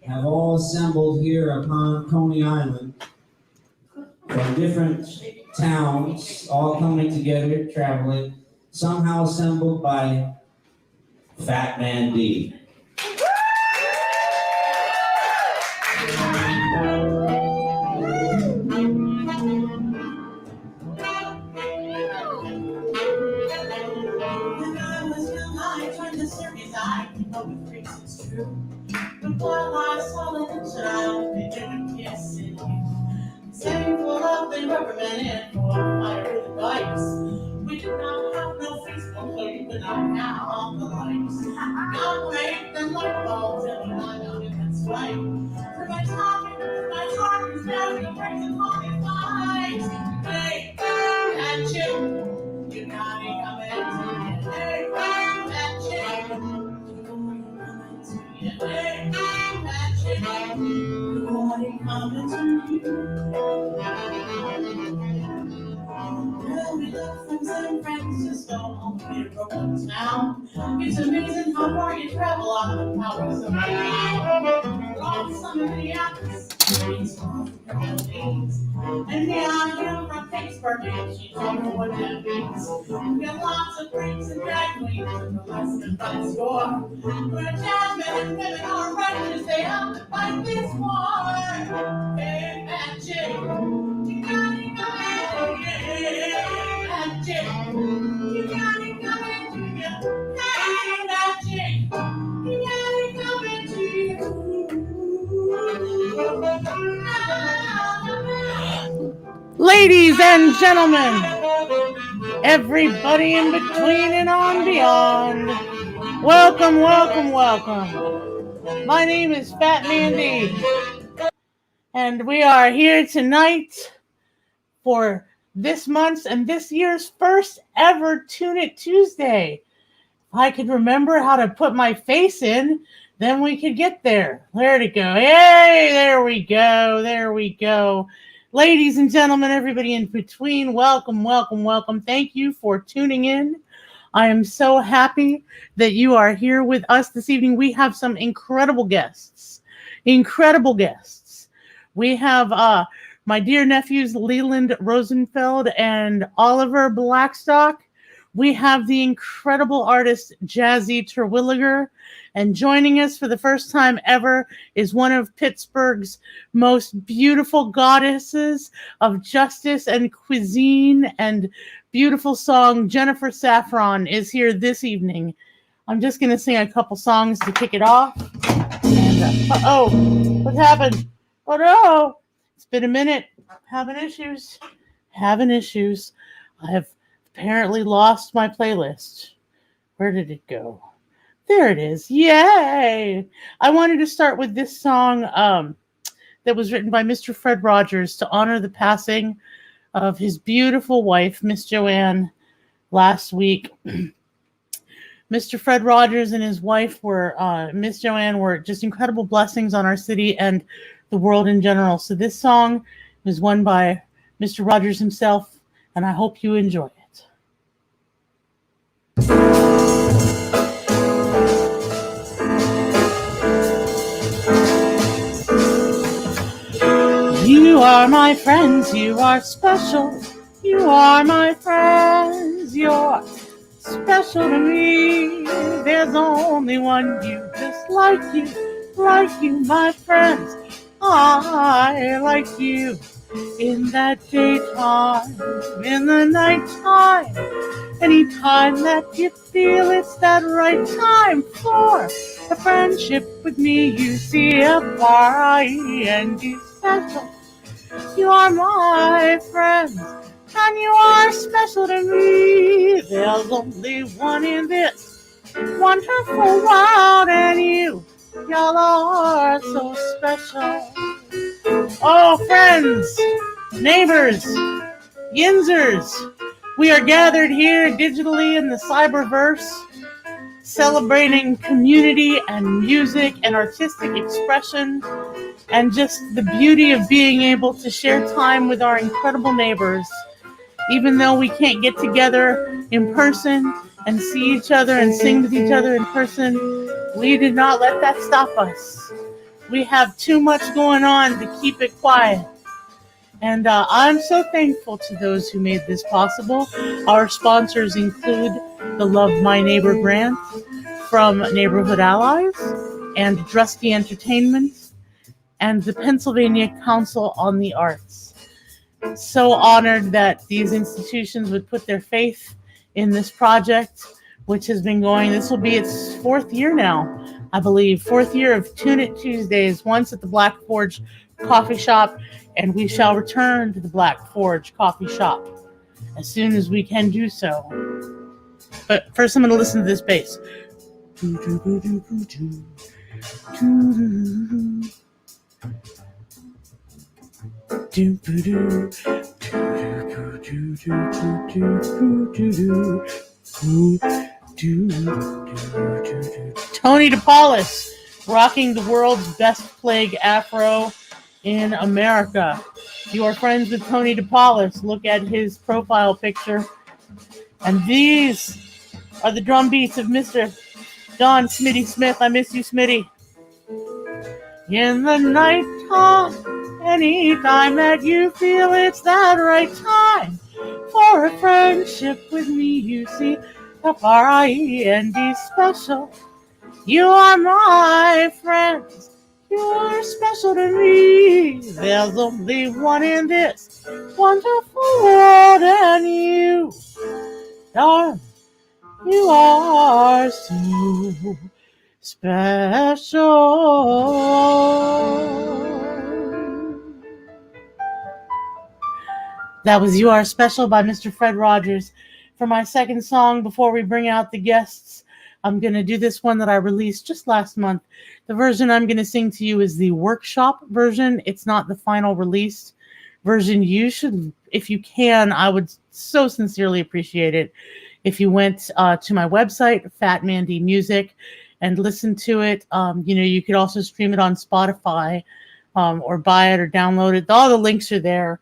have all assembled here upon Coney Island from different towns, all coming together, traveling, somehow assembled by Phat Man Dee. Before I saw the child, they didn't kiss it. Setting full of the rubber man for fire with the bikes. We did not have no Facebook, so you could not count the likes. God made them light bulbs, and we got out in that sway. For my talking, down the breaks and honey flies. Hey, that chick, you got it coming to you. Hey, that chick, you coming to you. Hey, that chick, you coming to you. Well, we left from San Francisco home to Brooklyn town. It's amazing how far you travel on the powers of my mind. Long summer Minneapolis, streets of the Philippines. And yeah, I'm from Pittsburgh, and she told me what that means. We got lots of freaks and drag queens in the less than fun store. Where jazz men and women are righteous, they have to fight this war. Hey, that chick, you got it coming, yeah, that chick, you got it coming to you. Hey, that chick, you got it coming to you. Ladies and gentlemen, everybody in between and on beyond, welcome, welcome, welcome. My name is Phat Man Dee, and we are here tonight for this month's and this year's first ever Tune It Tuesday. If I could remember how to put my face in, then we could get there. Where'd it go? Hey, there we go. There we go. Ladies and gentlemen, everybody in between, welcome, welcome, welcome. Thank you for tuning in. I am so happy that you are here with us this evening. We have some incredible guests. Incredible guests. We have my dear nephews, Lee Rosenfeld and Oliver Blackstock. We have the incredible artist, Jazzy Terwilliger. And joining us for the first time ever is one of Pittsburgh's most beautiful goddesses of justice and cuisine and beautiful song. Jennifer Saffron is here this evening. I'm just going to sing a couple songs to kick it off. And, what happened? Oh no, it's been a minute. Having issues. I have apparently lost my playlist. Where did it go? There it is. Yay! I wanted to start with this song that was written by Mr. Fred Rogers to honor the passing of his beautiful wife, Miss Joanne, last week. Mr. Fred Rogers and his wife Miss Joanne, were just incredible blessings on our city and the world in general. So this song was won by Mr. Rogers himself, and I hope you enjoy it. You are my friends, you are special. You are my friends, you're special to me. There's only one you, just like you, my friends. I like you in that daytime, in the nighttime. Anytime that you feel it's that right time for a friendship with me, you see how far I and you special. You are my friends, and you are special to me. There's only one in this wonderful world, and y'all are so special. Oh, friends, neighbors, yinzers, we are gathered here digitally in the cyberverse, celebrating community and music and artistic expression, and just the beauty of being able to share time with our incredible neighbors. Even though we can't get together in person and see each other and sing with each other in person, we did not let that stop us. we have too much going on to keep it quiet. And I'm so thankful to those who made this possible. Our sponsors include the Love My Neighbor grant from Neighborhood Allies and Drusky Entertainment and the Pennsylvania Council on the Arts. So honored that these institutions would put their faith in this project, which has been going, this will be its 4th year now, I believe. 4th year of Tune It Tuesdays, once at the Black Forge Coffee Shop, and we shall return to the Black Forge Coffee Shop as soon as we can do so. But first I'm going to listen to this bass. Tony DePaulis, rocking the world's best plague afro in America. If you are friends with Tony DePaulis, look at his profile picture. And these are the drum beats of Mr. Don Smitty Smith. I miss you, Smitty. In the nighttime, anytime that you feel it's that right time for a friendship with me, you see, F-R-I-E-N-D special. You are my friends. You are special to me. There's only one in this wonderful world, and you, darling, you are so special. That was You Are Special by Mr. Fred Rogers. For my second song, before we bring out the guests, I'm going to do this one that I released just last month. The version I'm going to sing to you is the workshop version. It's not the final released version. You should, if you can, I would so sincerely appreciate it if you went to my website, Phat Man Dee Music, and listened to it. You could also stream it on Spotify or buy it or download it. All the links are there.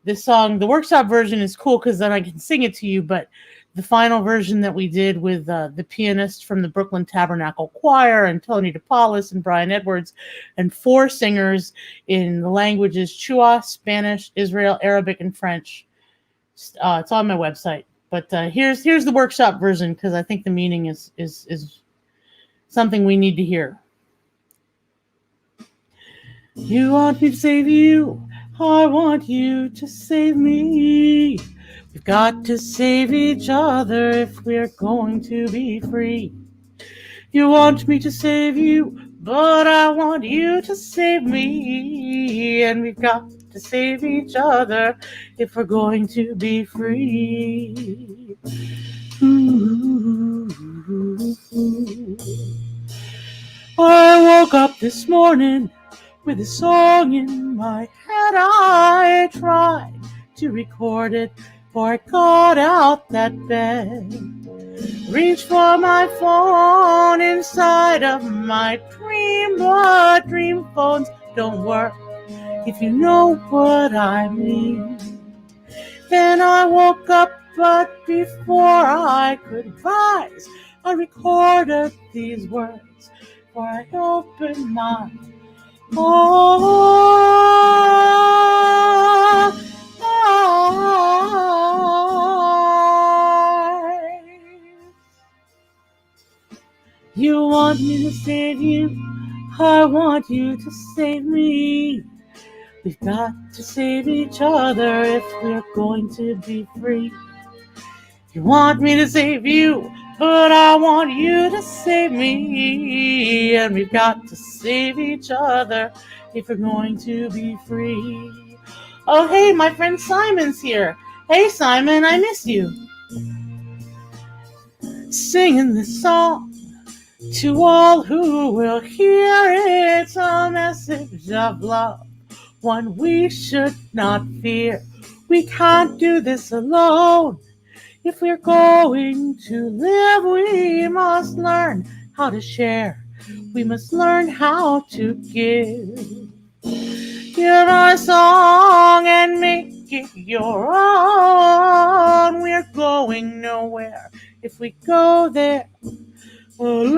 This song, the workshop version, is cool because then I can sing it to you, but the final version that we did with the pianist from the Brooklyn Tabernacle Choir and Tony DePaulis and Brian Edwards and 4 singers in the languages Chua, Spanish, Israel, Arabic, and French. It's on my website. But here's the workshop version because I think the meaning is something we need to hear. You want me to save you. I want you to save me. We've got to save each other if we're going to be free. You want me to save you, but I want you to save me. And we've got to save each other if we're going to be free. Ooh. I woke up this morning with a song in my head. I tried to record it before I got out that bed. Reached for my phone inside of my dream, but dream phones don't work, if you know what I mean. Then I woke up, but before I could rise, I recorded these words before I opened my eyes. You want me to save you, I want you to save me. We've got to save each other if we're going to be free. You want me to save you, but I want you to save me. And we've got to save each other if we're going to be free. Oh, hey, my friend Simon's here. Hey, Simon, I miss you. Singing this song to all who will hear it. It's a message of love, one we should not fear. We can't do this alone. If we're going to live, we must learn how to share. We must learn how to give. Give our song and make it your own. We're going nowhere if we go there alone.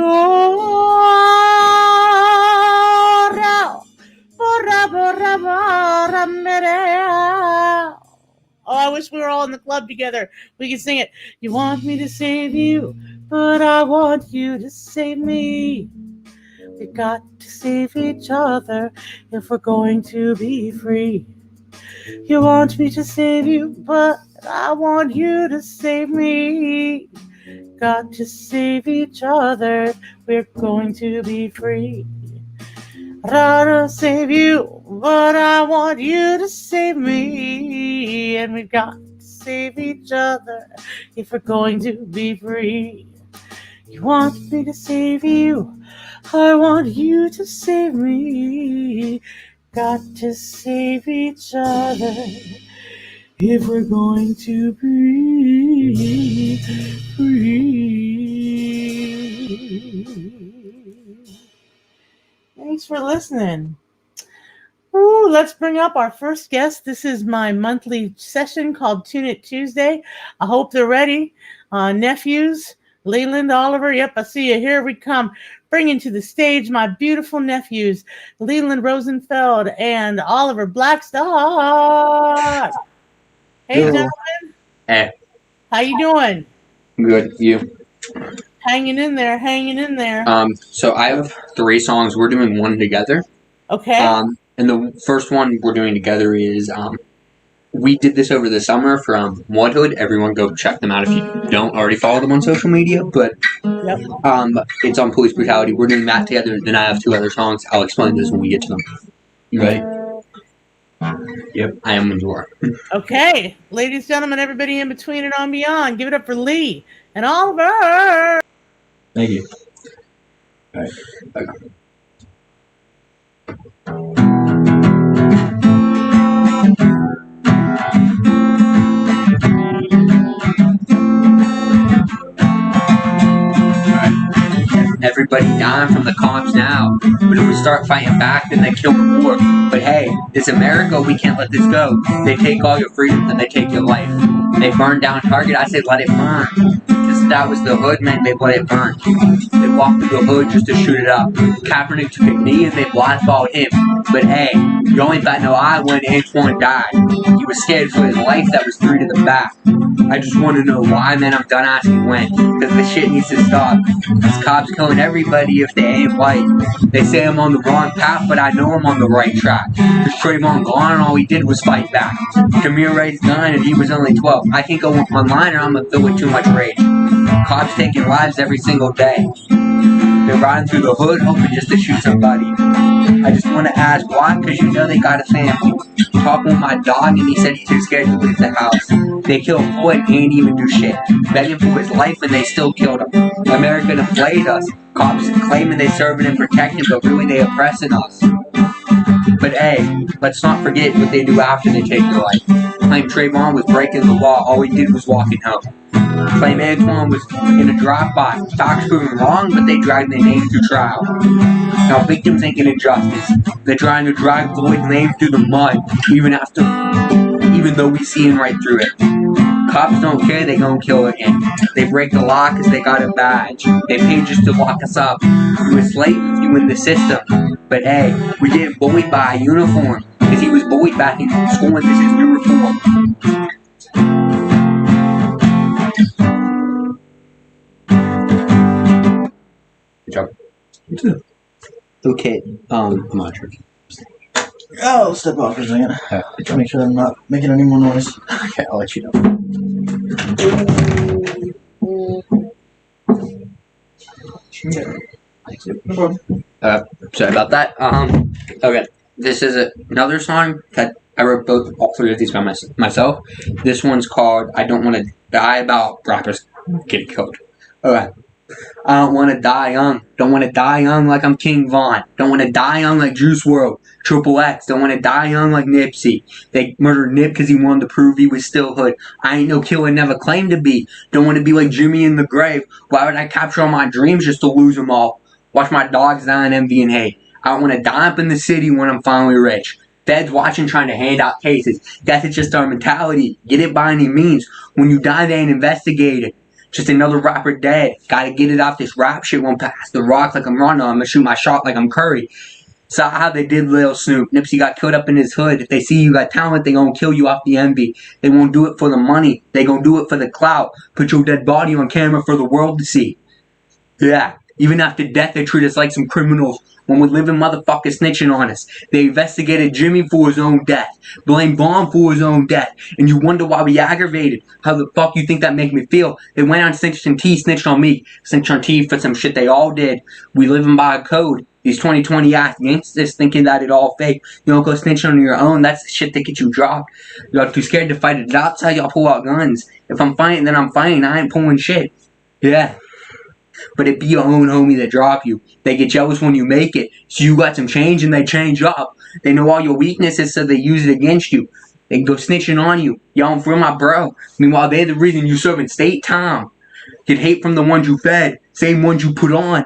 Oh, I wish we were all in the club together. We could sing it. You want me to save you, but I want you to save me. We got to save each other if we're going to be free. You want me to save you, but I want you to save me. Got to save each other if we're going to be free. I'd rather save you, but I want you to save me. And we got to save each other if we're going to be free. You want me to save you, I want you to save me. Got to save each other if we're going to be free. Thanks for listening. Ooh, let's bring up our first guest. This is my monthly session called Tune It Tuesday. I hope they're ready. Nephews, Leland, Oliver. Yep, I see you. Here we come. Bringing to the stage my beautiful nephews, Leland Rosenfeld and Oliver Blackstock. Hey, Hello. gentlemen. Hey, How you doing? good. You? Hanging in there, hanging in there. So I have 3 songs. We're doing one together. Okay. And the first one we're doing together is we did this over the summer from Mudhood. Everyone go check them out if you don't already follow them on social media. But Yep. it's on police brutality. We're doing that together. Then I have 2 other songs. I'll explain this when we get to them. You ready? Yep. I am when you are. Okay, ladies, gentlemen, everybody in between and on beyond, give it up for Lee and Oliver. Thank you. All right. Okay. Everybody dying from the cops now. But if we start fighting back, then they kill more. But hey, it's America, we can't let this go. They take all your freedom, then they take your life. They burn down Target, I said let it burn. Cause that was the hood, man, they let it burn. They walked through the hood just to shoot it up. Kaepernick took a knee and they blackballed him. But hey, you only bat no eye when Antoine died. He was scared for his life, that was 3 to the back. I just want to know why, man, I'm done asking when. Cause the shit needs to stop. These cops killing everybody if they ain't white. They say I'm on the wrong path, but I know I'm on the right track. Cause Trayvon gone, all he did was fight back. Kamir raised 9 and he was only 12. I can't go online or I'm gonna fill with too much rage. Cops taking lives every single day. They're riding through the hood hoping just to shoot somebody. I just want to ask why, cause you know they got a family. Talking with my dog and he said he's too scared to leave the house. They killed Floyd and he ain't even do shit. Begging for his life and they still killed him. America inflated us. Cops claiming they serving and protecting, but really they oppressing us. But hey, let's not forget what they do after they take your life. Claim Trayvon was breaking the law, all he did was walking home. Claim Antoine was in a drive-by. Facts proven wrong, but they dragged their name to trial. Now victims ain't getting justice. They're trying to drag Floyd's name through the mud, even though we seeing right through it. Cops don't care, they gon' kill again. They break the law cause they got a badge. They pay just to lock us up. You was slaves, you in the system. But hey, we getting bullied by a uniform. Cause he was bullied back in school and this is new reform. Good job. Okay, I'm not sure. I'll step off for a second. To make sure I'm not making any more noise. Okay, I'll let you know. Sorry about that. Okay, this is another song that I wrote all 3 of these by myself. This one's called "I Don't Want to Die," about rappers getting killed. Okay. I don't want to die young. Don't want to die young like I'm King Von. Don't want to die young like Juice WRLD. Triple X. Don't want to die young like Nipsey. They murdered Nip because he wanted to prove he was still hood. I ain't no killer, never claimed to be. Don't want to be like Jimmy in the grave. Why would I capture all my dreams just to lose them all? Watch my dogs die in envy and hate. I don't want to die up in the city when I'm finally rich. Feds watching trying to hand out cases. Death is just our mentality. Get it by any means. When you die, they ain't investigated. Just another rapper dead. Gotta get it off this rap shit. Won't pass the rock like I'm Ronda. I'm gonna shoot my shot like I'm Curry. Saw how they did Lil Snoop. Nipsey got killed up in his hood. If they see you got talent, they gonna kill you off the envy. They won't do it for the money. They gonna do it for the clout. Put your dead body on camera for the world to see. Yeah. Even after death, they treat us like some criminals. When we living motherfuckers snitching on us. They investigated Jimmy for his own death. Blamed Bomb for his own death. And you wonder why we aggravated. How the fuck you think that make me feel? They went on Snitch and T, snitched on me. Snitched on T for some shit they all did. We living by a code. These 2020 ass gangsters thinking that it all fake. You don't go snitch on your own. That's the shit that get you dropped. Y'all too scared to fight it. That's how y'all pull out guns. If I'm fighting, then I'm fighting. I ain't pulling shit. Yeah. But it be your own homie that drop you. They get jealous when you make it. So you got some change and they change up. They know all your weaknesses so they use it against you. They go snitching on you. Yo, I'm for my bro. Meanwhile, they're the reason you serving state time. Get hate from the ones you fed. Same ones you put on.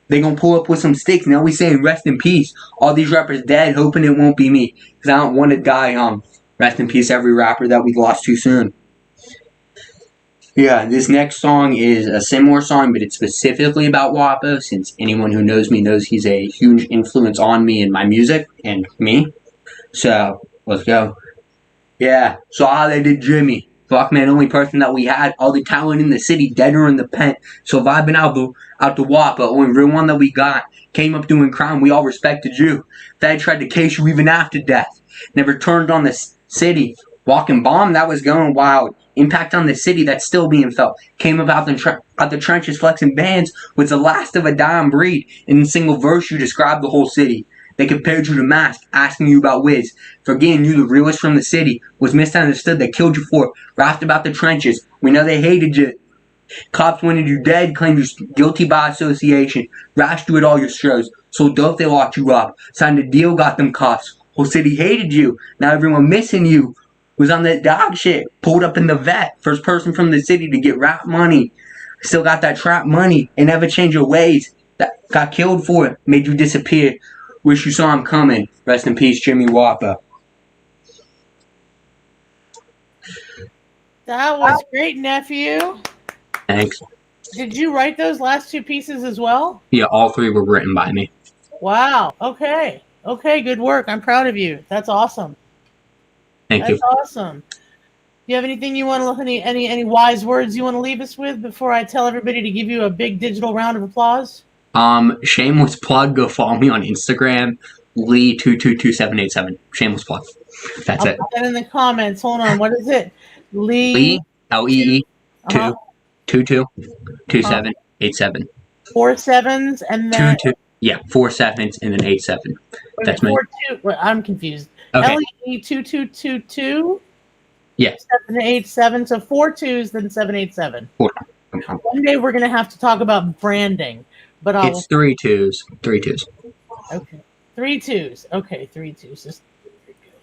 They gonna pull up with some sticks. Now we saying rest in peace. All these rappers dead, hoping it won't be me. Cause I don't want to die. Rest in peace every rapper that we lost too soon. Yeah, this next song is a similar song, but it's specifically about Wapo, since anyone who knows me knows he's a huge influence on me and my music, and me. So, let's go. Yeah, saw how they did Jimmy. Fuck, man, only person that we had. All the talent in the city, dead or in the pen. So vibing out the Wapo, only real one that we got. Came up doing crime, we all respected you. Fed tried to case you even after death. Never turned on the city. Walking bomb, that was going wild. Impact on the city that's still being felt. Came about the trenches flexing bands was the last of a dying breed. In a single verse, you described the whole city. They compared you to Mask, asking you about Wiz. Forgetting you, the realest from the city, was misunderstood. They killed you for it. Rapped about the trenches. We know they hated you. Cops wanted you dead, claimed you guilty by association. Rashed you at all your shows. So dope they locked you up. Signed a deal, got them cuffs. Whole city hated you. Now everyone missing you. Was on that dog shit. Pulled up in the vet. First person from the city to get rap money. Still got that trap money. And never change your ways. That got killed for it. Made you disappear. Wish you saw him coming. Rest in peace, Jimmy Wapo. That was great, nephew. Thanks. Did you write those last two pieces as well? Yeah, all three were written by me. Wow. Okay. Okay, good work. I'm proud of you. That's awesome. Thank you. That's awesome. Do you have anything you want to any wise words you want to leave us with before I tell everybody to give you a big digital round of applause? Shameless plug. Go follow me on Instagram, Lee222787. Shameless plug. That's I'll it. put that in the comments. Hold on. What is it? Lee Lee 2222787. 4 7s and then 4 7s and then 87. That's me. I'm confused. Okay. LEE 2222. Yeah. 787. So 4 2s, then 787. One day we're gonna have to talk about branding, but it's 3 2s. 3 2s. Okay. 3 2s. Okay, 3 2s. Just very good.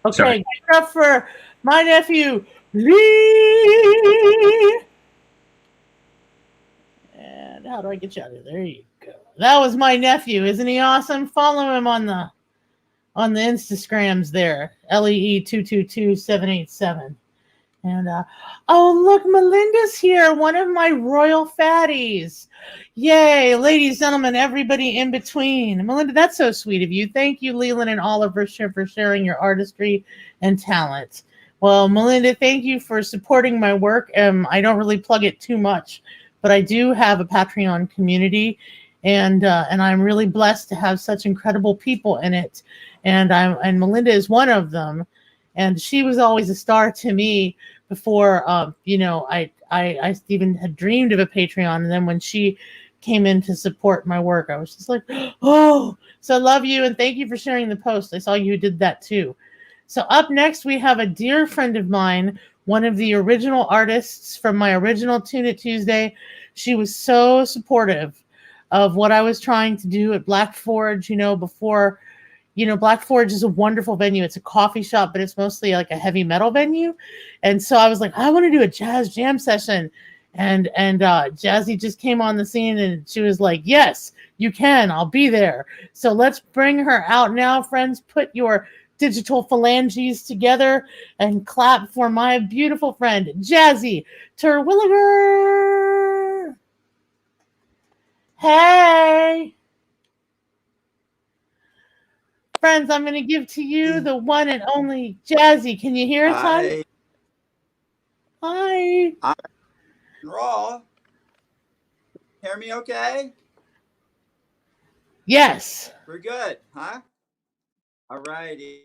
Okay, Sorry. give it up for my nephew, Lee. And how do I get you out of there? There you go. That was my nephew. Isn't he awesome? Follow him on the Instagrams there. LEE 222787. And oh, look, Melinda's here, one of my royal fatties. Yay, ladies, gentlemen, everybody in between. Melinda, that's so sweet of you. Thank you, Leland and Oliver, for sharing your artistry and talent. Well, Melinda, thank you for supporting my work. I don't really plug it too much, but I do have a Patreon community, and I'm really blessed to have such incredible people in it. And Melinda is one of them, and she was always a star to me before I even had dreamed of a Patreon. And then when she came in to support my work, I was just like, oh, so I love you and thank you for sharing the post. I saw you did that too. So up next we have a dear friend of mine, one of the original artists from my original Tune It Tuesday. She was so supportive of what I was trying to do at Black Forge, before. Black Forge is a wonderful venue. It's a coffee shop, but it's mostly like a heavy metal venue. And so I was like, I want to do a jazz jam session. And Jazzy just came on the scene and she was like, yes, you can. I'll be there. So let's bring her out now, friends. Put your digital phalanges together and clap for my beautiful friend, Jazzy Terwilliger. Hey. Friends, I'm going to give to you the one and only Jazzy. Can you hear us, hon? Hi. I'm raw. Hear me okay? Yes. We're good, huh? Alrighty.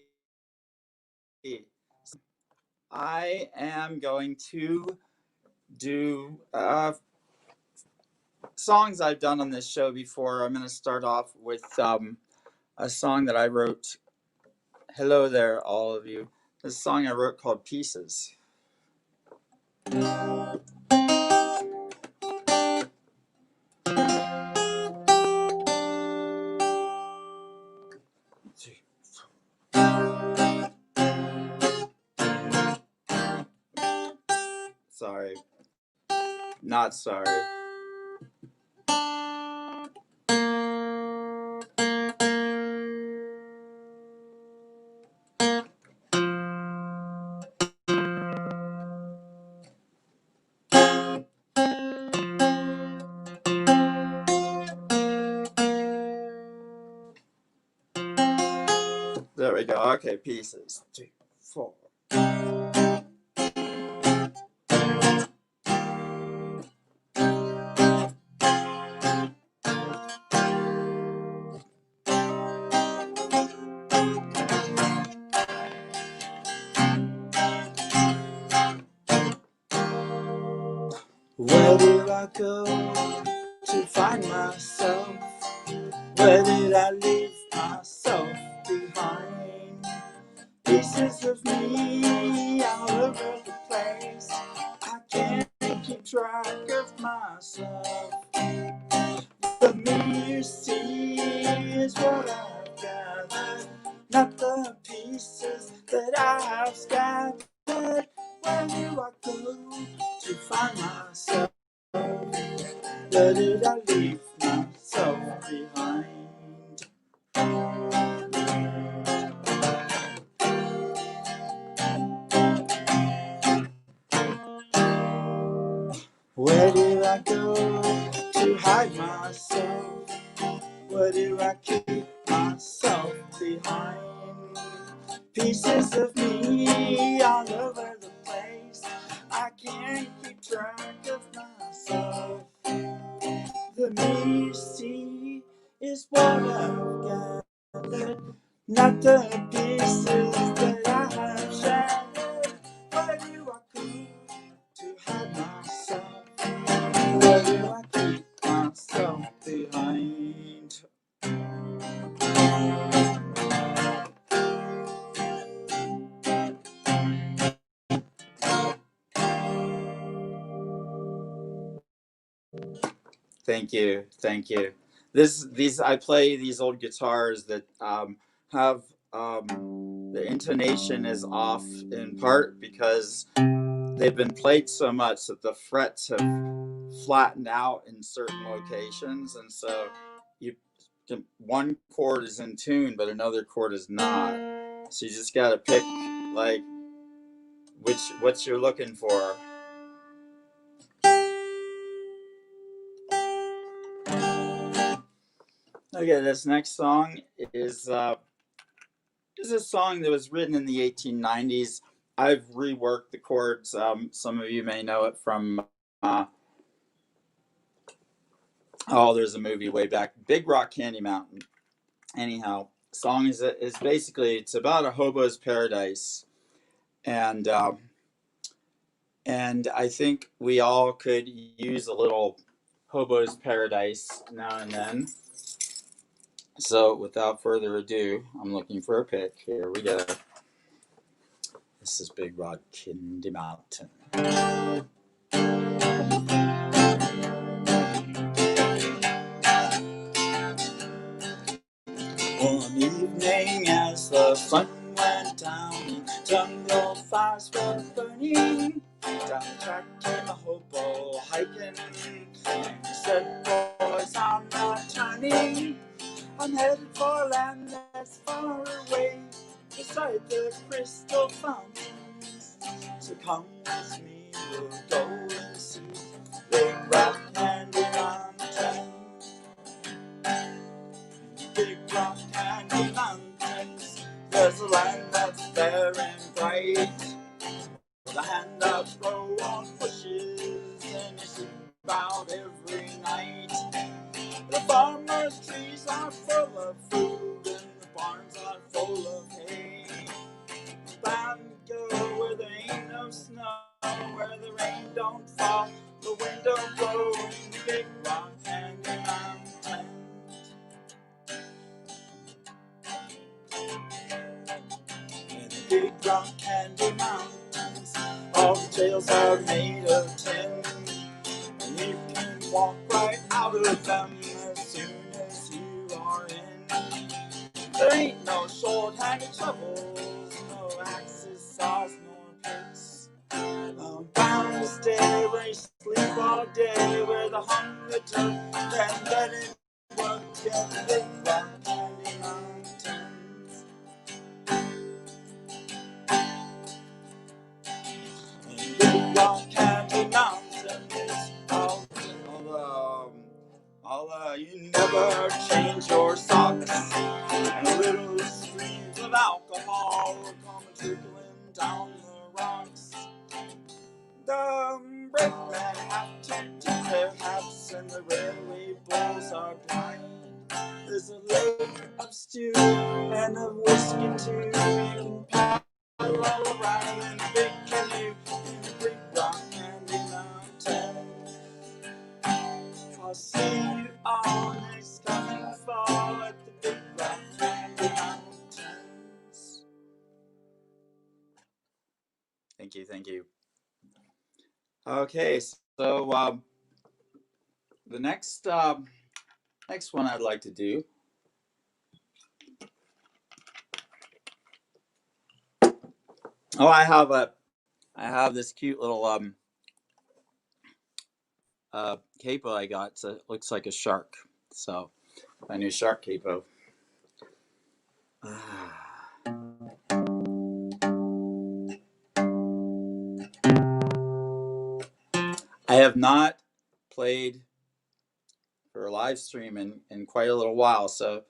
I am going to do songs I've done on this show before. I'm going to start off with a song that I wrote. Hello there, all of you. This song I wrote called Pieces. Sorry. Not sorry. There we go. Okay, Pieces. 2, 4. Where did I go to find myself? Where did I leave myself behind? Pieces of me all over the place. I can't keep track of myself. The me you see is what I've gathered, not the pieces that I have scattered. Where do I go to find myself? Where did I leave myself behind? Where do I go to hide myself? Where do I keep myself behind? Pieces of me all over the place. I can't keep track of myself. The me you see is what I've gathered, not the pieces that I have shattered. Where do I go to hide myself? Where do I keep myself behind? Thank you, thank you. These I play these old guitars that have the intonation is off in part because they've been played so much that the frets have flattened out in certain locations, and so you one chord is in tune, but another chord is not. So you just got to pick like what you're looking for. Okay, this next song is a song that was written in the 1890s. I've reworked the chords. Some of you may know it from there's a movie way back, Big Rock Candy Mountain. Anyhow, song is basically it's about a hobo's paradise, and I think we all could use a little hobo's paradise now and then. So without further ado, I'm looking for a pick. Here we go. This is Big Rock Candy Mountain. One evening as the sun went down, jungle fires were burning. Down the track came a hobo hiking, and he said, boys, I'm not turning. I'm headed for a land that's far away, beside the crystal fountains. So come with me, we'll go and see Big Rock Candy Mountain. Big Rock Candy Mountain. every night. The farmer's trees are full of food and the barns are full of hay. Bound to go where there ain't no snow, where the rain don't fall, the wind don't blow in the big rock candy mountains. In the big rock candy mountains, all the trails are made of tin, and you can walk right out of them as soon as you are in. There ain't no short-handed shovels, no axes, saws, nor picks. I'm bound to stay where you sleep all day, where the hungry turf can let it work in the big rock candy mountains. In big rock candy mountains, you never change your socks, and little streams of alcohol will come trickling down the rocks. The brakemen have to tip their hats, and the railway bulls are blind. There's a lake of stew and of whiskey too. You can paddle all around in a big canoe in the big rock candy mountains. I'll see you all next coming fall at the big rock candy mountains. Thank you, thank you. Okay, so the next one I'd like to do. Oh, I have this cute little capo I got. So it looks like a shark. So my new shark capo. I have not played for a live stream in quite a little while, so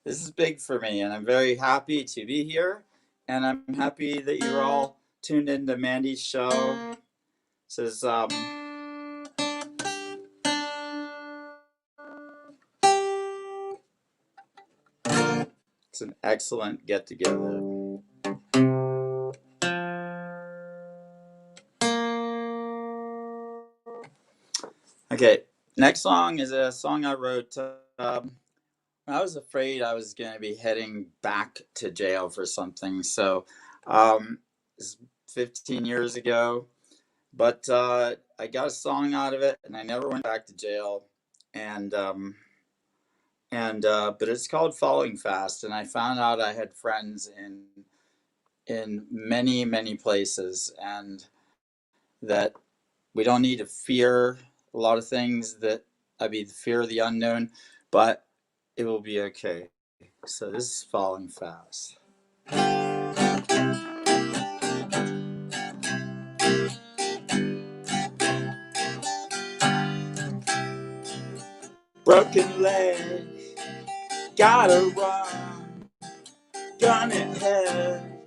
this is big for me, and I'm very happy to be here, and I'm happy that you're all tuned into Mandy's show. This is it's an excellent get together. Okay, next song is a song I wrote. I was afraid I was going to be heading back to jail for something. So, it's 15 years ago, but I got a song out of it, and I never went back to jail. And but it's called "Falling Fast," and I found out I had friends in many places, and that we don't need to fear a lot of things. That the fear of the unknown, but it will be okay. So this is Falling Fast. Broken leg, gotta run, gun in head,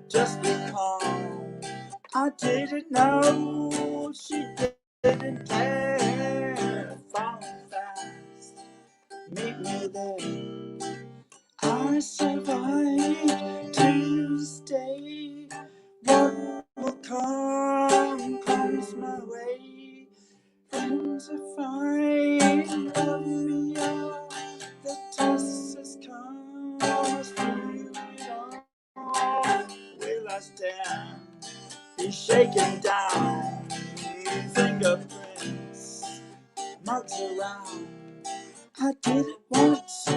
just be calm. I didn't know she didn't care. Falling fast, meet me there. I survived Tuesday. What will come comes my way. Friends are fine, love me all. The test has come, through it all. Will I stand? Be shaken down. Fingerprints, marks around. I did it once.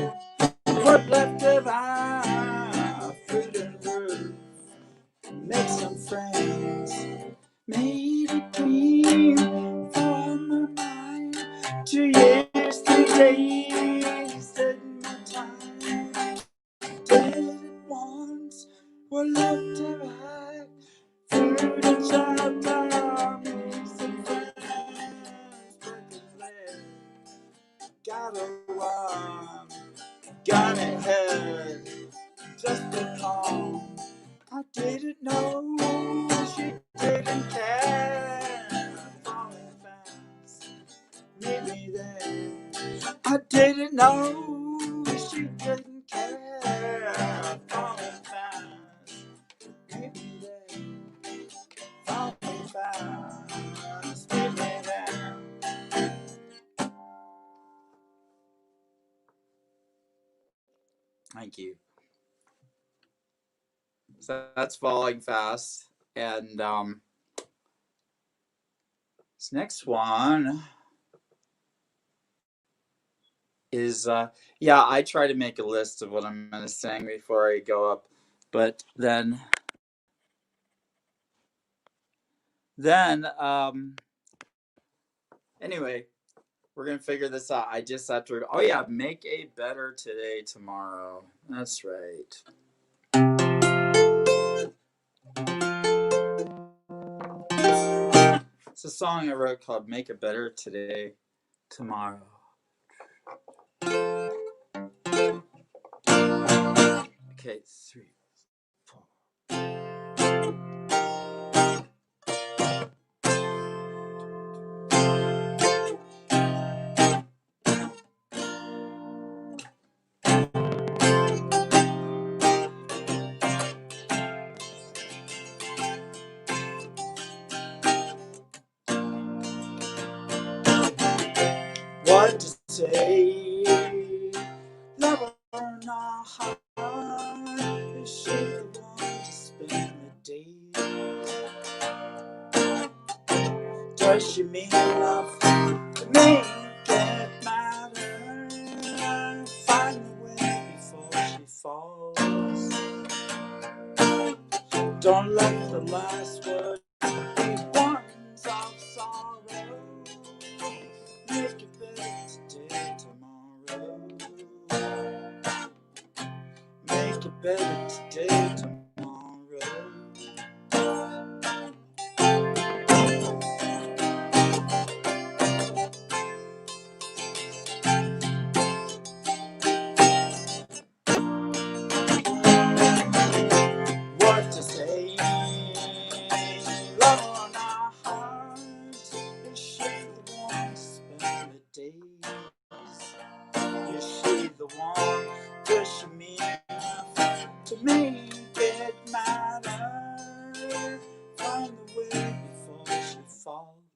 What left have I? Fruit and roof. Make some friends. Made a dream for my mind. 2 years, 3 days, in my time. Did it once. What left have I? Fruit and shelter. Make some friends. Broken leg. Gotta run. Gun ahead. Just be calm. I didn't know she didn't care. Falling fast, me there. I didn't know she didn't care. Falling fast, meet me there. Falling fast, meet me there. Thank you. So that's Falling Fast. And this next one is yeah, I try to make a list of what I'm gonna sing before I go up, but then anyway, we're gonna figure this out. I just have to. Oh yeah, make a better today tomorrow. That's right. It's a song I wrote called "Make a Better Today Tomorrow." Okay, 3, 4. What to say? Love or not? Is she the one to spend the day? Does she mean enough to make it matter? Find the way before she falls. Don't let the last word be ones of sorrow. Make it better today, tomorrow. Make it better today, tomorrow. What to say? Love on our hearts. Is she the one to spend the days? Is she the one? Does she mean enough to make it matter? Find the way before she falls.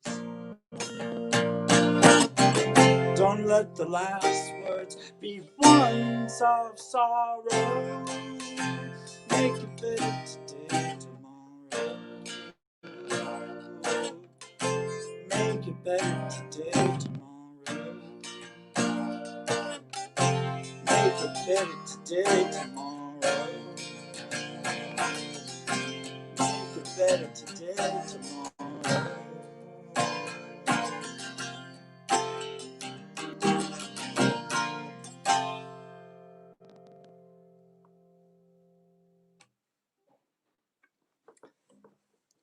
Don't let the last words be ones of sorrow. Make it better today, tomorrow. Make it better today, tomorrow. Make it better today, tomorrow. Make it better today, tomorrow.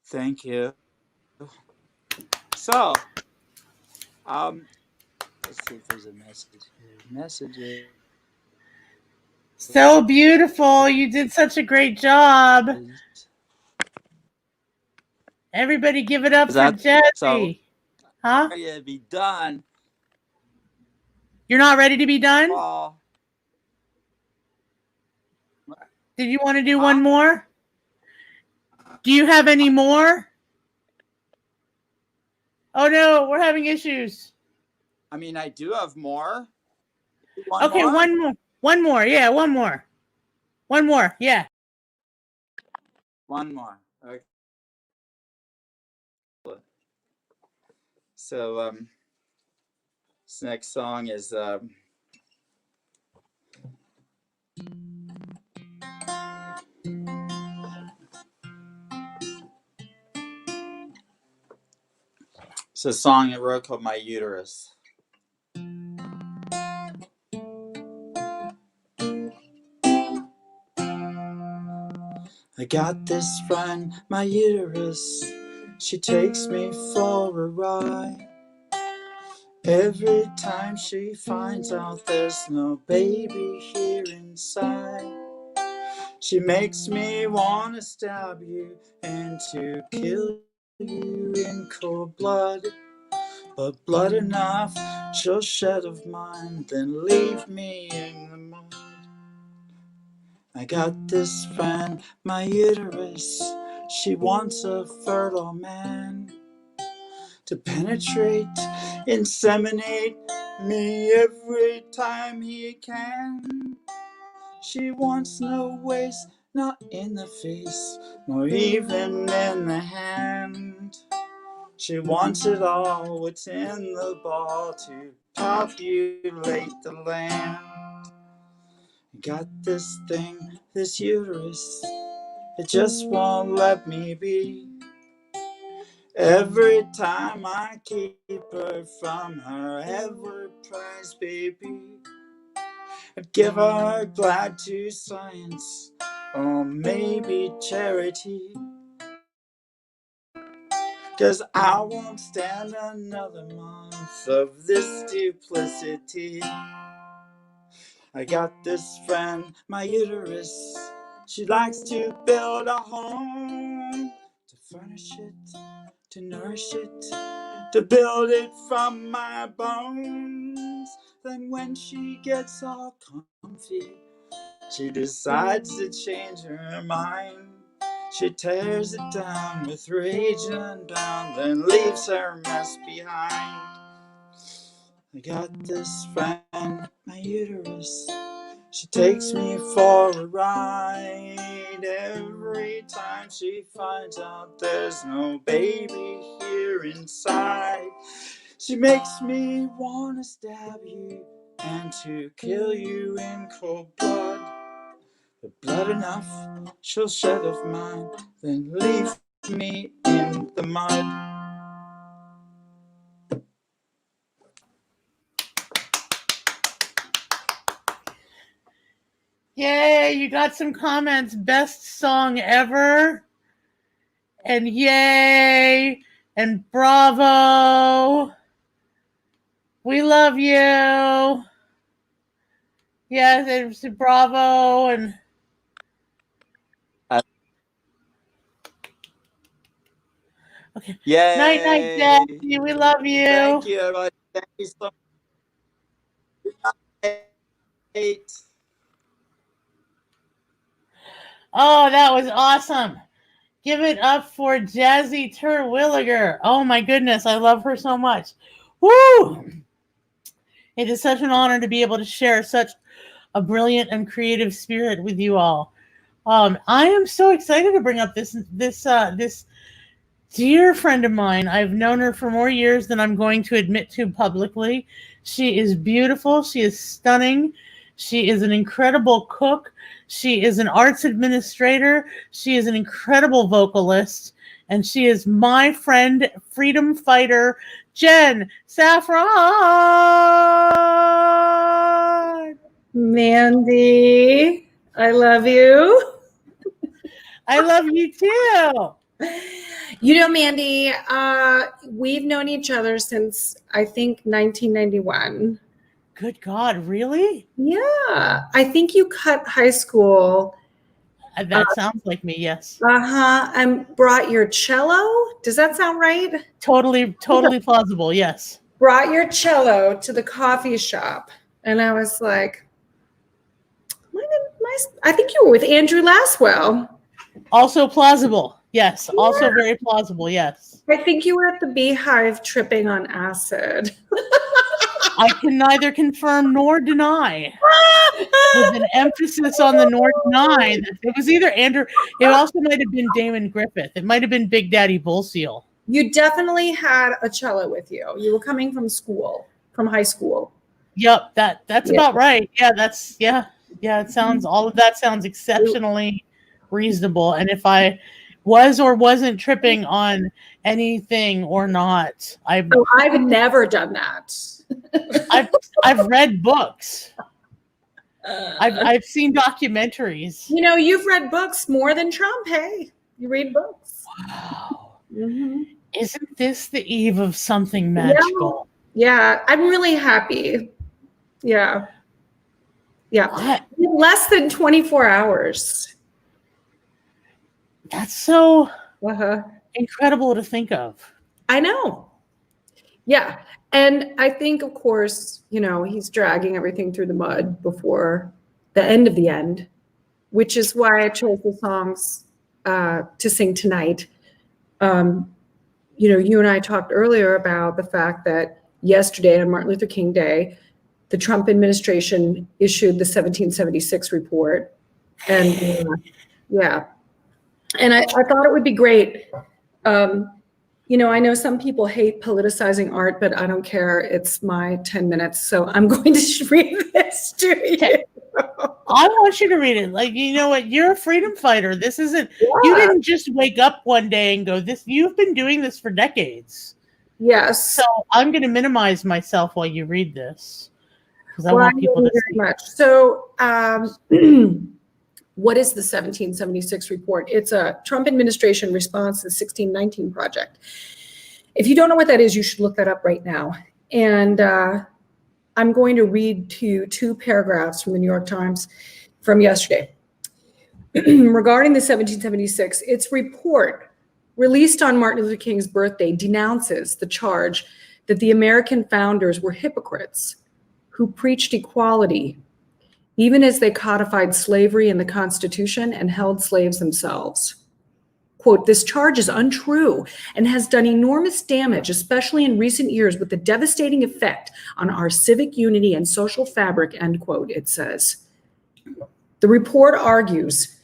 Thank you. So, let's see if there's a message here. Messages. So beautiful. You did such a great job. Everybody give it up for Jazzy. So, huh? Ready to be done. You're not ready to be done? Oh. Did you want to do one more? Do you have any more? Oh no, we're having issues. I mean, I do have more. Okay, more? one more. One more. Yeah, one more. One more. Yeah. One more. Okay. So, this next song is it's a song I wrote called My Uterus. I got this friend, my uterus. She takes me for a ride. Every time she finds out there's no baby here inside, she makes me wanna stab you and to kill you in cold blood. But blood enough she'll shed of mine, then leave me in the mud. I got this friend, my uterus. She wants a fertile man to penetrate, inseminate me every time he can. She wants no waste, not in the face, nor even in the hand. She wants it all, what's in the ball, to populate the land. Got this thing, this uterus, it just won't let me be. Every time I keep her from her ever-prized baby, I'd give her glad to science, or maybe charity. 'Cause I won't stand another month of this duplicity. I got this friend, my uterus. She likes to build a home, to furnish it, to nourish it, to build it from my bones. Then when she gets all comfy, she decides to change her mind. She tears it down with rage unbound, then leaves her mess behind. I got this friend, my uterus. She takes me for a ride every time she finds out there's no baby here inside. She makes me wanna stab you and to kill you in cold blood. But blood enough she'll shed of mine, then leave me in the mud. Yay, you got some comments. Best song ever. And yay. And bravo. We love you. Yes, it's bravo. And okay. Yay! Night, night, Jazzy. We love you. Thank you, everybody. Thank you so much. Oh, that was awesome. Give it up for Jazzy Terwilliger. Oh my goodness, I love her so much. Woo! It is such an honor to be able to share such a brilliant and creative spirit with you all. I am so excited to bring up this dear friend of mine. I've known her for more years than I'm going to admit to publicly. She is beautiful. She is stunning. She is an incredible cook. She is an arts administrator. She is an incredible vocalist. And she is my friend, freedom fighter, Jen Saffron. Mandy, I love you. I love you too. You know, Mandy, we've known each other since, I think, 1991. Good God, really? Yeah. I think you cut high school. That sounds like me, yes. And brought your cello. Does that sound right? Totally plausible, yes. Brought your cello to the coffee shop. And I was like, I think you were with Andrew Laswell. Also plausible, yes. Yeah. Also very plausible, yes. I think you were at the Beehive tripping on acid. I can neither confirm nor deny. With an emphasis on the nor deny. It was either Andrew, it also might have been Damon Griffith. It might have been Big Daddy Bullseal. You definitely had a cello with you. You were coming from school, from high school. Yep, that's about right. Yeah, it sounds, all of that sounds exceptionally reasonable. And if I was or wasn't tripping on anything or not, I've never done that. I've read books. I've seen documentaries. You know, you've read books more than Trump. Hey, you read books. Wow. Mm-hmm. Isn't this the eve of something magical? Yeah, I'm really happy. Yeah. What? Less than 24 hours. That's so incredible to think of. I know. Yeah. And I think, of course, he's dragging everything through the mud before the end of the end, which is why I chose the songs to sing tonight. You and I talked earlier about the fact that yesterday on Martin Luther King Day, the Trump administration issued the 1776 report. And yeah. And I thought it would be great. I know some people hate politicizing art, but I don't care. It's my 10 minutes. So I'm going to read this to you. I want you to read it. Like, you know what? You're a freedom fighter. This isn't, you didn't just wake up one day and go, you've been doing this for decades. Yes. So I'm going to minimize myself while you read this. Because I want people to see. Very much. So, what is the 1776 report? It's a Trump administration response to the 1619 project. If you don't know what that is, you should look that up right now. And I'm going to read to you 2 paragraphs from the New York Times from yesterday. Regarding the 1776, its report, released on Martin Luther King's birthday, denounces the charge that the American founders were hypocrites who preached equality, even as they codified slavery in the Constitution and held slaves themselves. Quote, this charge is untrue and has done enormous damage, especially in recent years, with the devastating effect on our civic unity and social fabric, end quote, it says. The report argues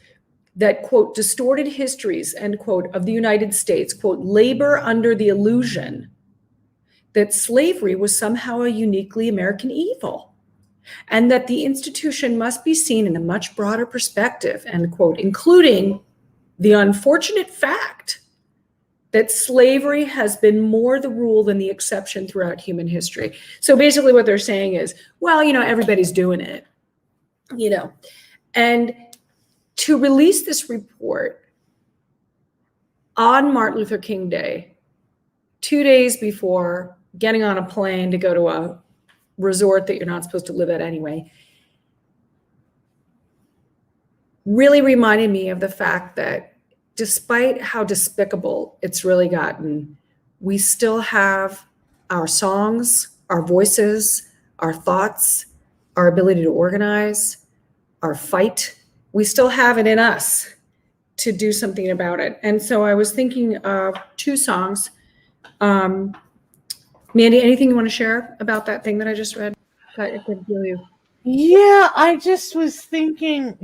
that, quote, distorted histories, end quote, of the United States, quote, labor under the illusion that slavery was somehow a uniquely American evil, and that the institution must be seen in a much broader perspective, end quote, including the unfortunate fact that slavery has been more the rule than the exception throughout human history. So basically what they're saying is, well, everybody's doing it, and to release this report on Martin Luther King Day, 2 days before getting on a plane to go to a resort that you're not supposed to live at anyway, really reminded me of the fact that despite how despicable it's really gotten, we still have our songs, our voices, our thoughts, our ability to organize, our fight. We still have it in us to do something about it. And so I was thinking of 2 songs. Mandy, anything you want to share about that thing that I just read? That could feel you. Yeah, I just was thinking,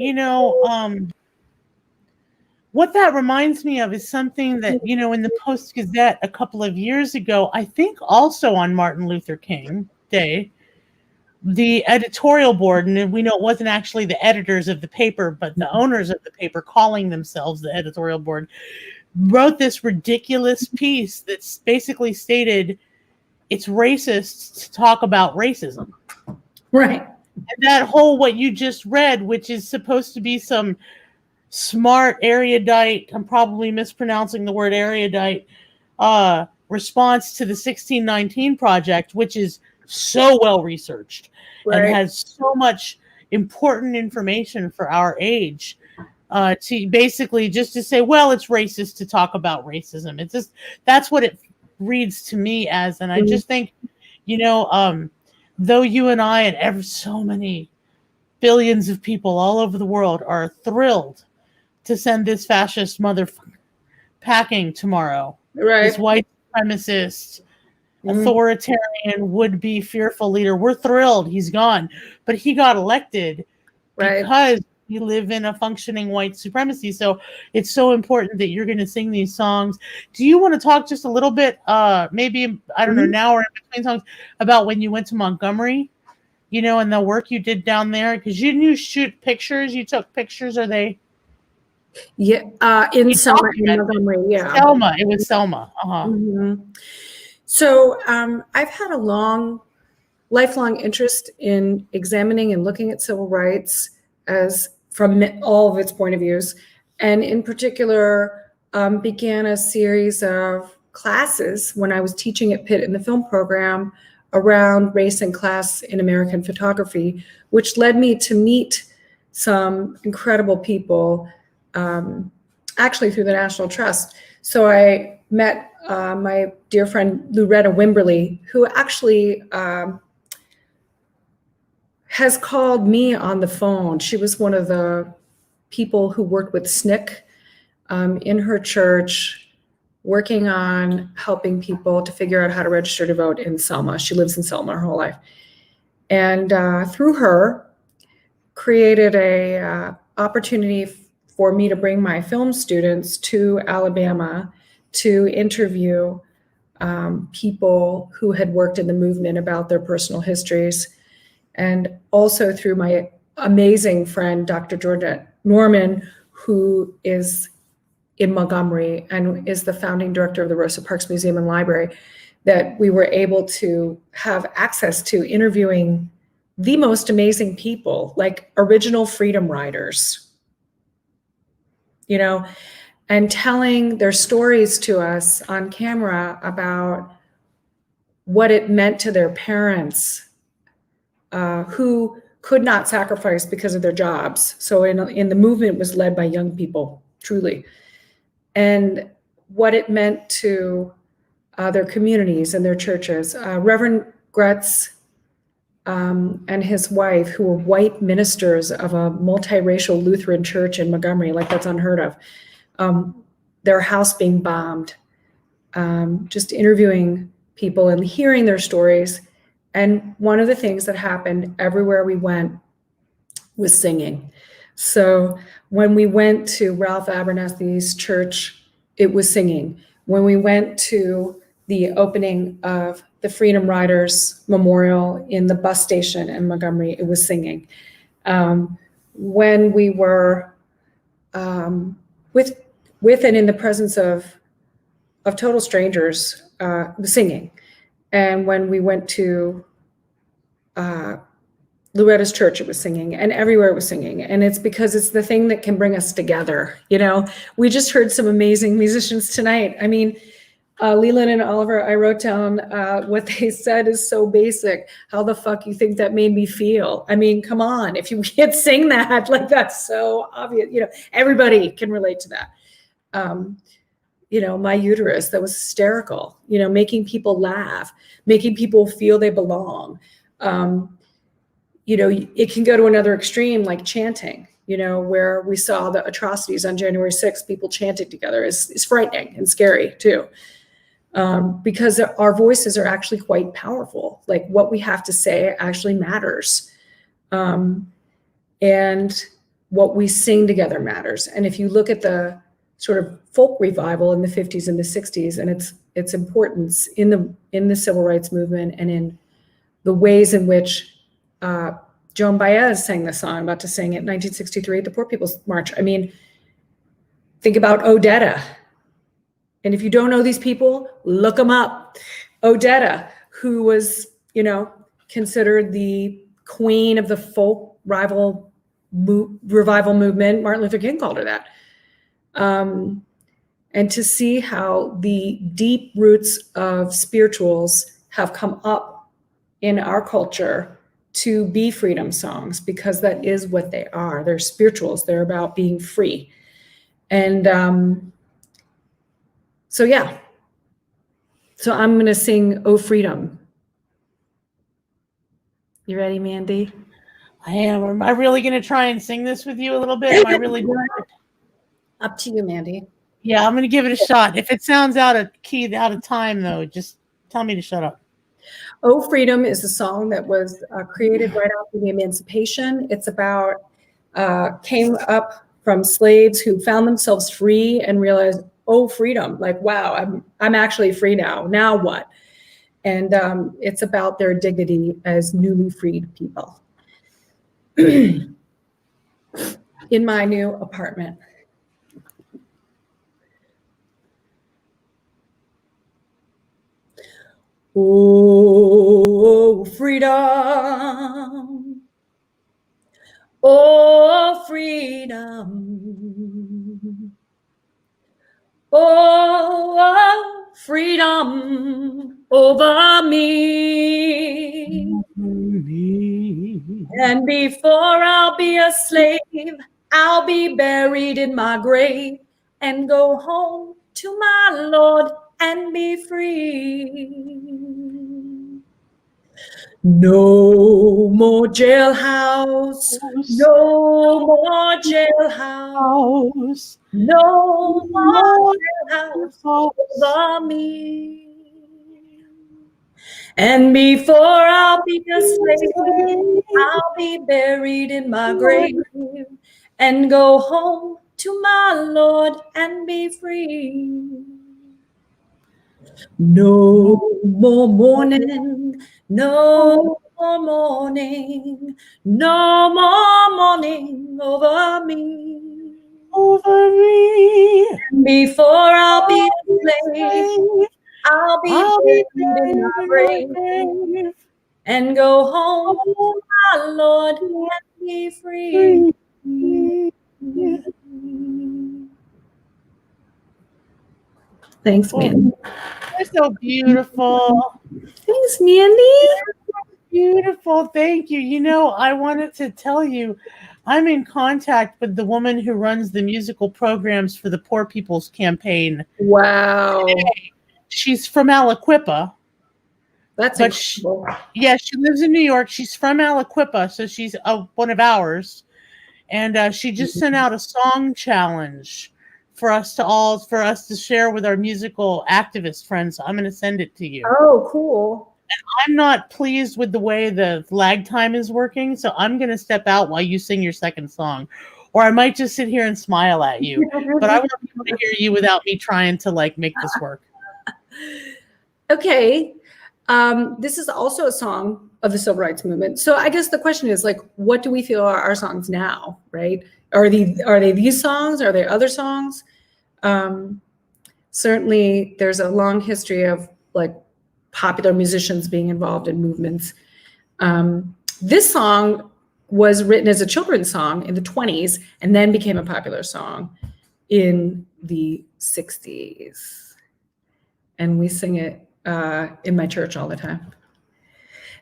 what that reminds me of is something that, in the Post-Gazette a couple of years ago, I think also on Martin Luther King Day, the editorial board, and we know it wasn't actually the editors of the paper, but the owners of the paper calling themselves the editorial board, wrote this ridiculous piece that's basically stated it's racist to talk about racism. Right. And that whole, what you just read, which is supposed to be some smart, erudite, I'm probably mispronouncing the word erudite, response to the 1619 project, which is so well researched and has so much important information for our age, to basically just to say, well, it's racist to talk about racism. It's just, that's what it reads to me as. And I just think, though you and I and so many billions of people all over the world are thrilled to send this fascist motherfucker packing tomorrow, this white supremacist, authoritarian, would-be fearful leader, we're thrilled he's gone. But he got elected because we live in a functioning white supremacy. So it's so important that you're going to sing these songs. Do you want to talk just a little bit, maybe, I don't know, now or in between songs, about when you went to Montgomery, and the work you did down there? Because you shoot pictures, you took pictures, are they? Yeah, in Selma, in Montgomery, yeah. Selma, it was Selma. So I've had a lifelong interest in examining and looking at civil rights as from all of its point of views, and in particular began a series of classes when I was teaching at Pitt in the film program around race and class in American photography, which led me to meet some incredible people, actually through the National Trust. So I met my dear friend Loretta Wimberly, who actually has called me on the phone. She was one of the people who worked with SNCC in her church, working on helping people to figure out how to register to vote in Selma. She lives in Selma her whole life. And through her, created a opportunity for me to bring my film students to Alabama to interview people who had worked in the movement about their personal histories. And also through my amazing friend, Dr. Georgette Norman, who is in Montgomery and is the founding director of the Rosa Parks Museum and Library, that we were able to have access to interviewing the most amazing people, like original freedom riders, you know, and telling their stories to us on camera about what it meant to their parents, who could not sacrifice because of their jobs. So in the movement was led by young people, truly, and what it meant to their communities and their churches. Reverend Gretz and his wife, who were white ministers of a multiracial Lutheran church in Montgomery, like that's unheard of, their house being bombed, just interviewing people and hearing their stories. And one of the things that happened everywhere we went was singing. So when we went to Ralph Abernathy's church, it was singing. When we went to the opening of the Freedom Riders Memorial in the bus station in Montgomery, it was singing. When we were with and in the presence of total strangers, singing. And when we went to Loretta's church, it was singing, and everywhere it was singing. And it's because it's the thing that can bring us together. You know, we just heard some amazing musicians tonight. I mean, Leland and Oliver, I wrote down what they said is so basic. How the fuck you think that made me feel? I mean, come on, if you can't sing that, like that's so obvious. You know, everybody can relate to that. You know, my uterus, that was hysterical, you know, making people laugh, making people feel they belong. You know, it can go to another extreme, like chanting, you know, where we saw the atrocities on January 6th, people chanting together is frightening and scary too. Because our voices are actually quite powerful. Like what we have to say actually matters. And what we sing together matters. And if you look at the sort of folk revival in the 50s and the 60s and its importance in the civil rights movement and in the ways in which Joan Baez sang the song I'm about to sing in 1963 at the Poor People's March. I mean, think about Odetta. And if you don't know these people, look them up. Odetta, who was, you know, considered the queen of the folk revival movement. Martin Luther King called her that. And to see how the deep roots of spirituals have come up in our culture to be freedom songs, because that is what they are. They're spirituals. They're about being free. And so, yeah. So I'm going to sing Oh Freedom. You ready, Mandy? I am. Am I really going to try and sing this with you a little bit? Am I really doing it? Up to you, Mandy. Yeah, I'm going to give it a shot. If it sounds out of key, out of time, though, just tell me to shut up. Oh Freedom is a song that was created right after the emancipation. It's about, came up from slaves who found themselves free and realized, oh, freedom, like, wow, I'm actually free now. Now what? And it's about their dignity as newly freed people. In my new apartment. Oh, freedom. Oh, freedom. Oh, freedom over me. And before I'll be a slave, I'll be buried in my grave and go home to my Lord and be free. No more jailhouse, no more jailhouse, no more jailhouse over me. And before I'll be a slave, I'll be buried in my grave and go home to my Lord and be free. No more mourning, no more mourning, no more mourning over me. Over me. Before I'll be a slave, I'll be buried in my grave and go home to my Lord and be free. Thanks, man. You're so beautiful. Thanks, Mandy. Beautiful. Thank you. You know, I wanted to tell you, I'm in contact with the woman who runs the musical programs for the Poor People's Campaign. Wow. She's from Aliquippa. That's incredible. Yeah, she lives in New York. She's from Aliquippa, so she's one of ours. And she just sent out a song challenge for us to share with our musical activist friends. So I'm going to send it to you. Oh, cool. And I'm not pleased with the way the lag time is working, so I'm going to step out while you sing your second song. Or I might just sit here and smile at you. But I want people to hear you without me trying to make this work. Okay. This is also a song of the civil rights movement. So I guess the question is what do we feel are our songs now, right? Are they these songs? Are there other songs? Certainly there's a long history of popular musicians being involved in movements. This song was written as a children's song in the 1920s and then became a popular song in the 1960s. And we sing it in my church all the time.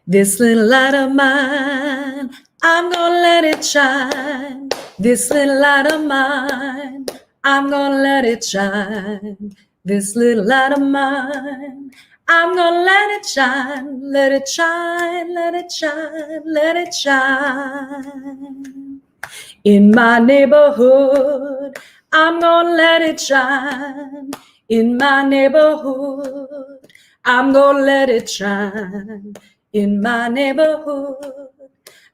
This little light of mine, I'm gonna let it shine. This little light of mine, I'm gonna let it shine. This little light of mine, I'm gonna let it shine, let it shine, let it shine, let it shine. In my neighborhood, I'm gonna let it shine. In my neighborhood, I'm gonna let it shine. In my neighborhood,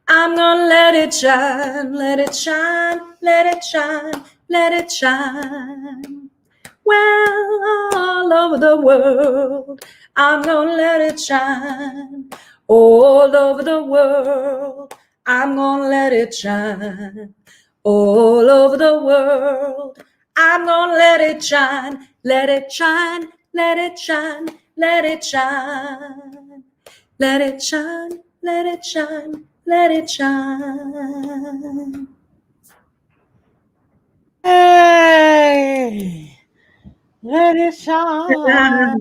I'm gonna let it shine, let it shine, let it shine, let it shine. Well, all over the world, I'm gonna let it shine. All over the world, I'm gonna let it shine. All over the world, I'm gonna let it shine. Let it shine, let it shine, let it shine. Let it shine, let it shine, let it shine. Hey, let it shine.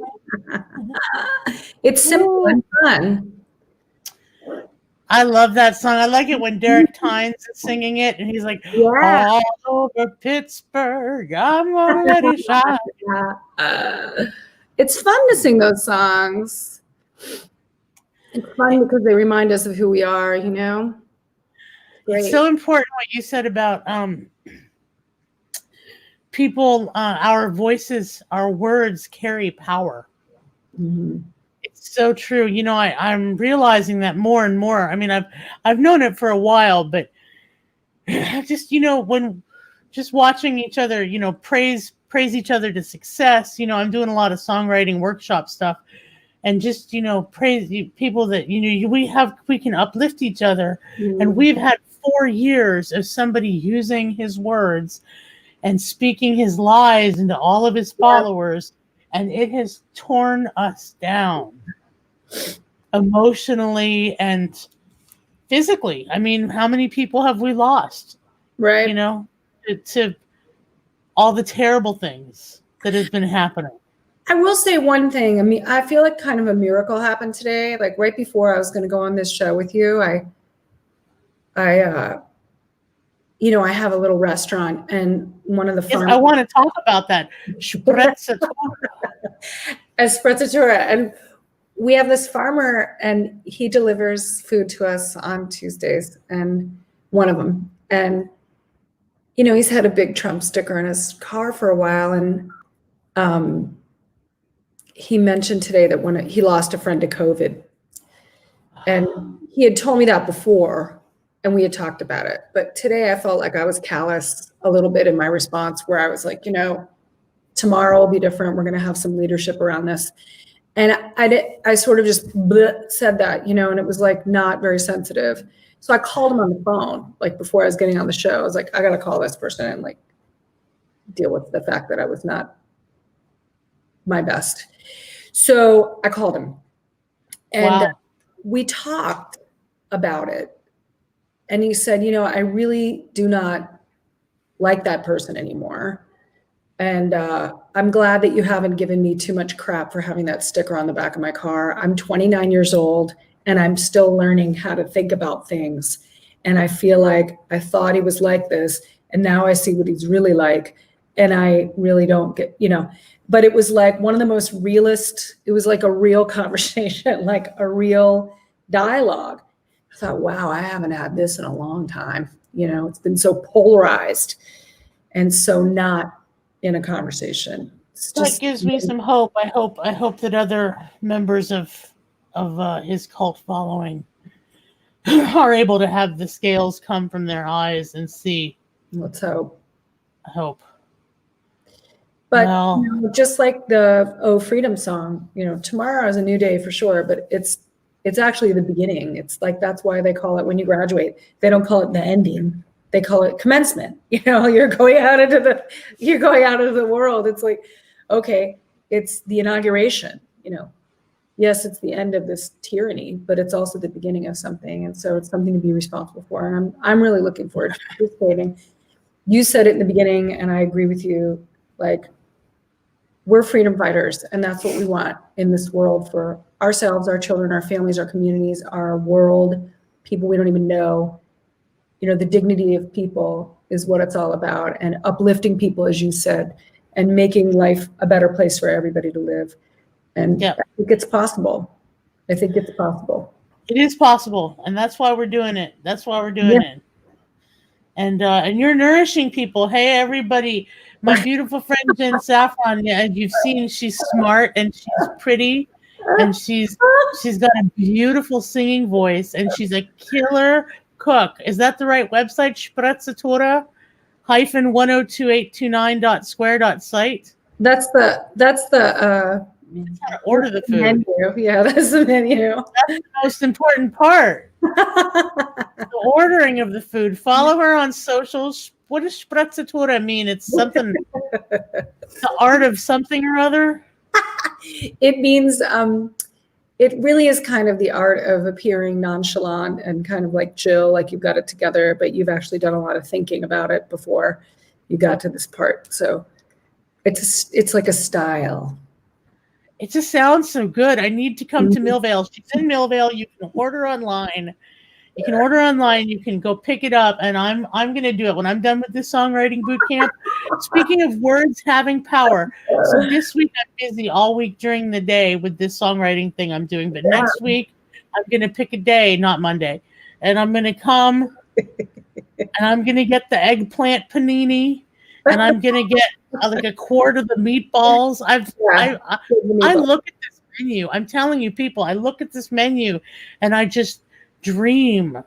It's simple and fun. I love that song. I like it when Derek Tynes is singing it, and he's like, all over Pittsburgh, I'm gonna let it shine. It's fun to sing those songs. It's fun because they remind us of who we are, you know? Great. It's so important what you said about people, our voices, our words carry power. Mm-hmm. It's so true. You know, I'm realizing that more and more. I mean, I've known it for a while, but just, when just watching each other, praise each other to success. I'm doing a lot of songwriting workshop stuff, and just, praise people that, we can uplift each other. Mm-hmm. And we've had 4 years of somebody using his words and speaking his lies into all of his followers. And it has torn us down emotionally and physically. I mean, how many people have we lost? Right. To all the terrible things that have been happening. I will say one thing. I mean, I feel like kind of a miracle happened today. Like right before I was going to go on this show with you, I have a little restaurant, and one of the Yes, I want to talk about that. Sprezzatura. Sprezzatura. And we have this farmer, and he delivers food to us on Tuesdays, and one of them. And, you know, he's had a big Trump sticker in his car for a while. And he mentioned today that when he lost a friend to COVID. And he had told me that before, and we had talked about it. But today I felt like I was callous a little bit in my response, where I was like, you know, tomorrow will be different. We're going to have some leadership around this. And I sort of just said that, you know, and it was like not very sensitive. So I called him on the phone, like before I was getting on the show. I was like, I got to call this person and like deal with the fact that I was not my best. So I called him, and we talked about it. And he said, you know, I really do not like that person anymore. And I'm glad that you haven't given me too much crap for having that sticker on the back of my car. I'm 29 years old, and I'm still learning how to think about things. And I feel like I thought he was like this, and now I see what he's really like. And I really don't get, you know, but it was like one of the most realist, it was like a real conversation, like a real dialogue. I thought, wow, I haven't had this in a long time. You know, it's been so polarized and so not in a conversation. That gives me some hope. I hope that other members of his cult following are able to have the scales come from their eyes and see. Let's hope. I hope. But you know, just like the Oh Freedom song, you know, tomorrow is a new day for sure, but it's actually the beginning. It's like, that's why they call it, when you graduate, they don't call it the ending. They call it commencement. You know, you're going out into the world. It's like, okay, it's the inauguration, you know. Yes, it's the end of this tyranny, but it's also the beginning of something. And so it's something to be responsible for. And I'm really looking forward to participating. You said it in the beginning, and I agree with you. Like, we're freedom fighters, and that's what we want in this world for ourselves, our children, our families, our communities, our world, people we don't even know. You know, the dignity of people is what it's all about, and uplifting people, as you said, and making life a better place for everybody to live. And I think it's possible. I think it's possible. It is possible, and that's why we're doing it. That's why we're doing it. And you're nourishing people. Hey, everybody, my beautiful friend Jen Saffron. Yeah, you've seen, she's smart and she's pretty, and she's got a beautiful singing voice, and she's a killer cook. Is that the right website? Sprezzatura -102829.square.site. That's the how to order the food. Menu. Yeah, that's the menu. That's the most important part. The ordering of the food. Follow her on socials. What does Sprezzatura mean? It's something, the art of something or other. It means it really is kind of the art of appearing nonchalant and kind of like chill, like you've got it together, but you've actually done a lot of thinking about it before you got to this part. So it's like a style. It just sounds so good. I need to come to Millvale. She's in Millvale. You can order online. You can go pick it up, and I'm going to do it when I'm done with this songwriting boot camp. Speaking of words having power, so this week I'm busy all week during the day with this songwriting thing I'm doing, but next week I'm going to pick a day, not Monday, and I'm going to come, and I'm going to get the eggplant panini, and I'm going to get like a quart of the meatballs. I look at this menu. I'm telling you, people, I look at this menu, and I just dream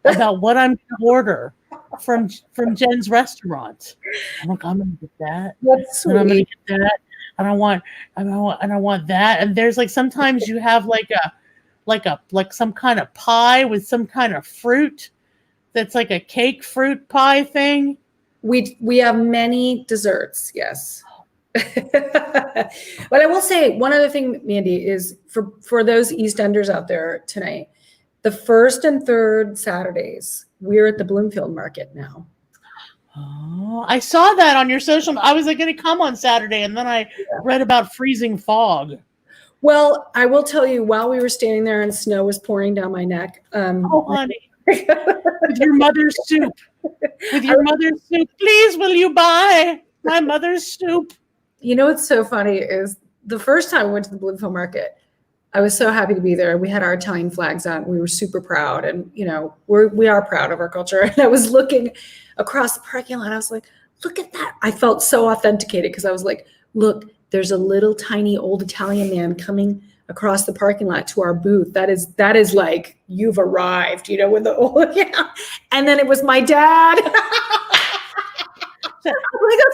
about what I'm going to order from Jen's restaurant. I'm like, I'm going to get that. That's sweet. And I'm going to get that. And I want that. And there's like, sometimes you have like some kind of pie with some kind of fruit that's like a cake fruit pie thing. We have many desserts, yes. But I will say one other thing, Mandy, is for those East Enders out there tonight, the first and third Saturdays, we're at the Bloomfield Market now. Oh, I saw that on your social. I was going to come on Saturday, and then I read about freezing fog. Well, I will tell you, while we were standing there and snow was pouring down my neck. Oh, honey. With your mother's soup. Please, will you buy my mother's soup? You know what's so funny is the first time we went to the Bloomfield Market, I was so happy to be there. We had our Italian flags on. We were super proud, and we are proud of our culture. And I was looking across the parking lot. I was like, look at that. I felt so authenticated because I was like, look, there's a little tiny old Italian man coming across the parking lot to our booth. That is like, you've arrived, with the old, yeah. And then it was my dad. That's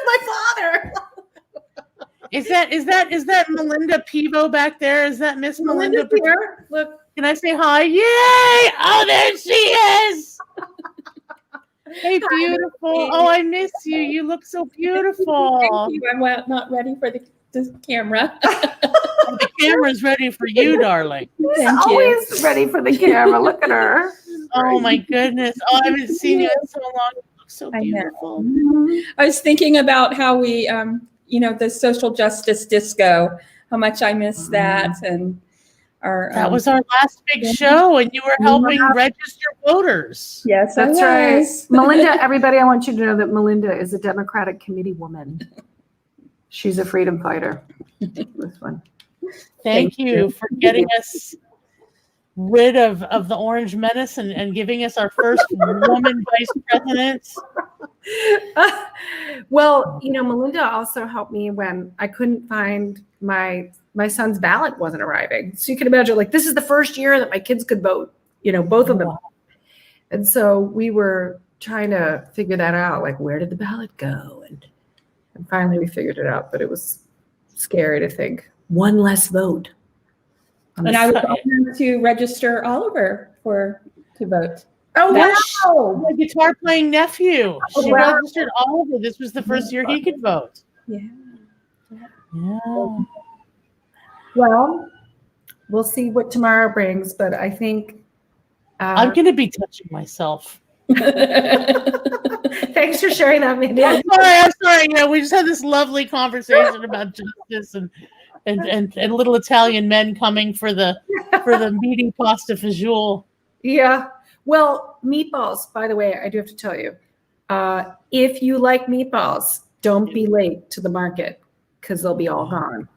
my father. Is that Melinda Pivo back there? Is that Miss Melinda? Here. Look, can I say hi? Yay! Oh, there she is. Hey, beautiful. Oh, I miss you. You look so beautiful. Thank you. I'm not ready for the camera. The camera's ready for you, darling. She's always ready for the camera. Look at her. Oh my goodness. Oh, I haven't seen you in so long. You look so beautiful. I was thinking about how we, the social justice disco, how much I miss that. And that was our last big show, and you were helping register voters. Yes, that's right. Melinda, everybody, I want you to know that Melinda is a Democratic committee woman. She's a freedom fighter. This one. Thank you for getting us rid of the Orange Menace and giving us our first woman vice president. Well, Melinda also helped me when I couldn't find my son's ballot wasn't arriving. So you can imagine, like, this is the first year that my kids could vote, both of them. Wow. And so we were trying to figure that out, like, where did the ballot go? And finally we figured it out, but it was scary to think one less vote. And I was honored to register Oliver to vote. Oh, wow. My guitar playing nephew. She registered Oliver. This was the first year he could vote. Yeah. Well, we'll see what tomorrow brings, but I think I'm going to be touching myself. Thanks for sharing that, Mandy. I'm sorry. We just had this lovely conversation about justice and little Italian men coming for the meeting pasta fagioli. Yeah. Well, meatballs, by the way, I do have to tell you, if you like meatballs, don't be late to the market because they'll be all gone.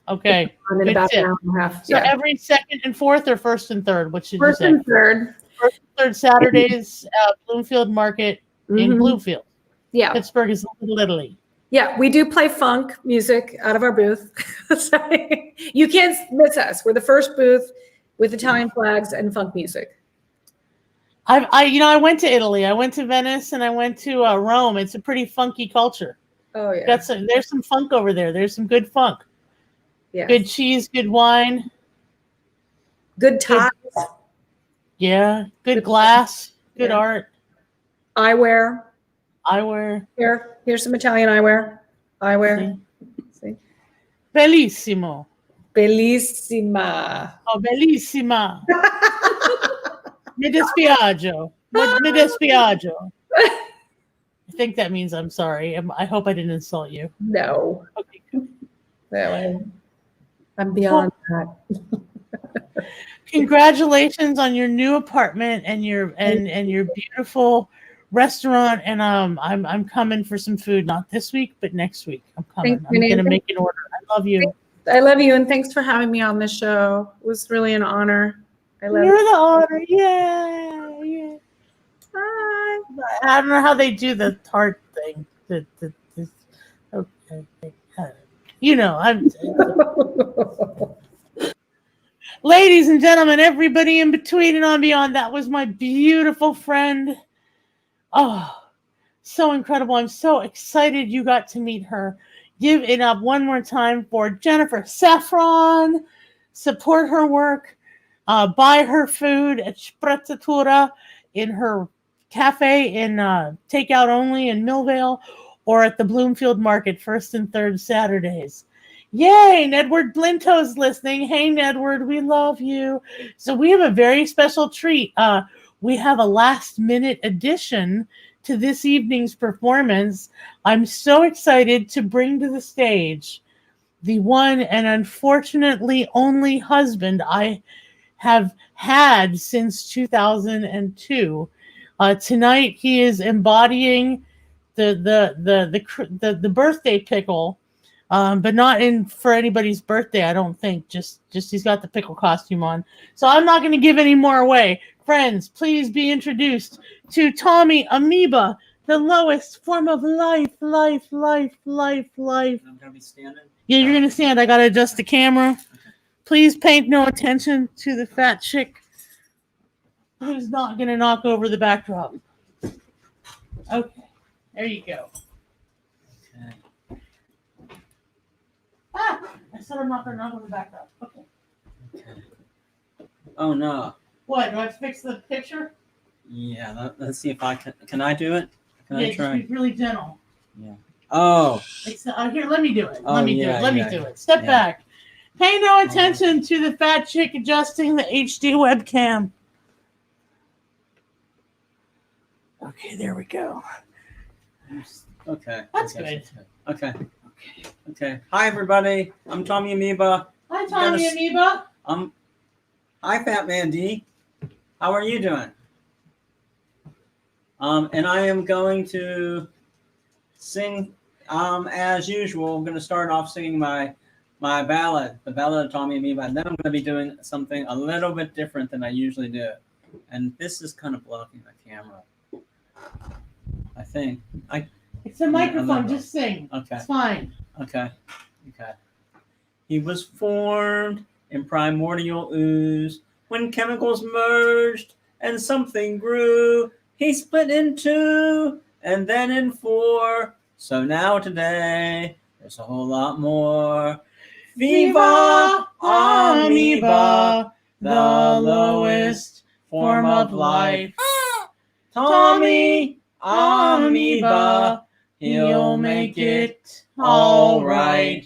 Okay. In about an hour and a half. So every second and fourth or first and third? What should first you say? And third. First and third Saturdays, Bloomfield Market in Bloomfield. Yeah. Pittsburgh is Little Italy. Yeah, we do play funk music out of our booth. So you can't miss us. We're the first booth with Italian flags and funk music. I went to Italy. I went to Venice and I went to Rome. It's a pretty funky culture. Oh yeah. There's some funk over there. There's some good funk. Yeah. Good cheese, good wine. Good ties. Good glass, good art. Eyewear. Here's some Italian eyewear. See? Bellissimo. Bellissima. Oh, bellissima. Mi dispiace. Mi dispiace. I think that means I'm sorry. I hope I didn't insult you. No. Okay, good. No, I'm beyond that. Congratulations on your new apartment and your beautiful restaurant. And I'm coming for some food, not this week, but next week. I'm coming. I'm gonna make an order. I love you. I love you, and thanks for having me on this show. It was really an honor. You're the honor. Yeah. Bye. I don't know how they do the heart thing. Okay. I'm. Ladies and gentlemen, everybody in between and on beyond, that was my beautiful friend. Oh, so incredible. I'm so excited you got to meet her. Give it up one more time for Jennifer Saffron. Support her work. Buy her food at Sprezzatura in her cafe in takeout only in Millvale or at the Bloomfield Market first and third Saturdays. Yay, Nedward Blinto's listening. Hey, Nedward, we love you. So we have a very special treat. We have a last-minute addition to this evening's performance. I'm so excited to bring to the stage the one and unfortunately only husband I have had since 2002. Tonight he is embodying the birthday pickle but not in for anybody's birthday, I don't think. Just he's got the pickle costume on. So I'm not going to give any more away. Friends, please be introduced to Tommy Amoeba, the lowest form of life. I'm gonna be standing. Yeah, you're going to stand. I got to adjust the camera. Please pay no attention to the fat chick who's not going to knock over the backdrop. Okay, there you go. Okay. Ah, I said I'm not going to knock over the backdrop. Okay. Okay. Oh no. What, do I have to fix the picture? Yeah. Let's see if I can. Can I do it? Can I try? Just be really gentle. Yeah. Oh. Here, let me do it. Oh, Let me yeah, do it. yeah, do it. Step yeah. back. Pay no attention to the fat chick adjusting the HD webcam. Okay, there we go. Okay. That's I guess good. that's good. Okay. Hi everybody. I'm Tommy Amoeba. Hi, Tommy Amoeba. Hi Phat Man Dee. How are you doing? And I am going to sing as usual. I'm going to start off singing my ballad, the ballad of Tommy Amoeba, and then I'm going to be doing something a little bit different than I usually do. And this is kind of blocking the camera, I think. It's a microphone. Just sing. Okay. It's fine. Okay. He was formed in primordial ooze when chemicals merged and something grew. He split in two and then in four. So now today there's a whole lot more. Viva Amoeba, the lowest form of life. Tommy Amoeba, he'll make it all right.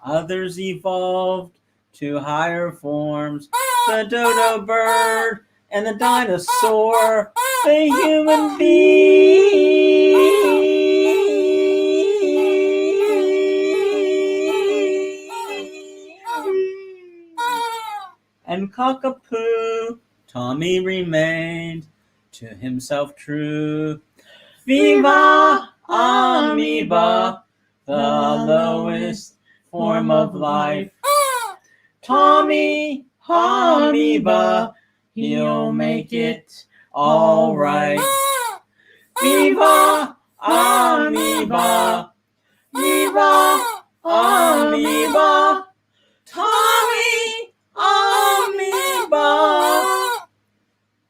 Others evolved to higher forms. The dodo bird and the dinosaur, the human being. And cockapoo, Tommy remained to himself true. Viva Amoeba, the lowest form of life. Tommy Amoeba, he'll make it all right. Viva Amoeba, Viva Amoeba, Tommy Amoeba,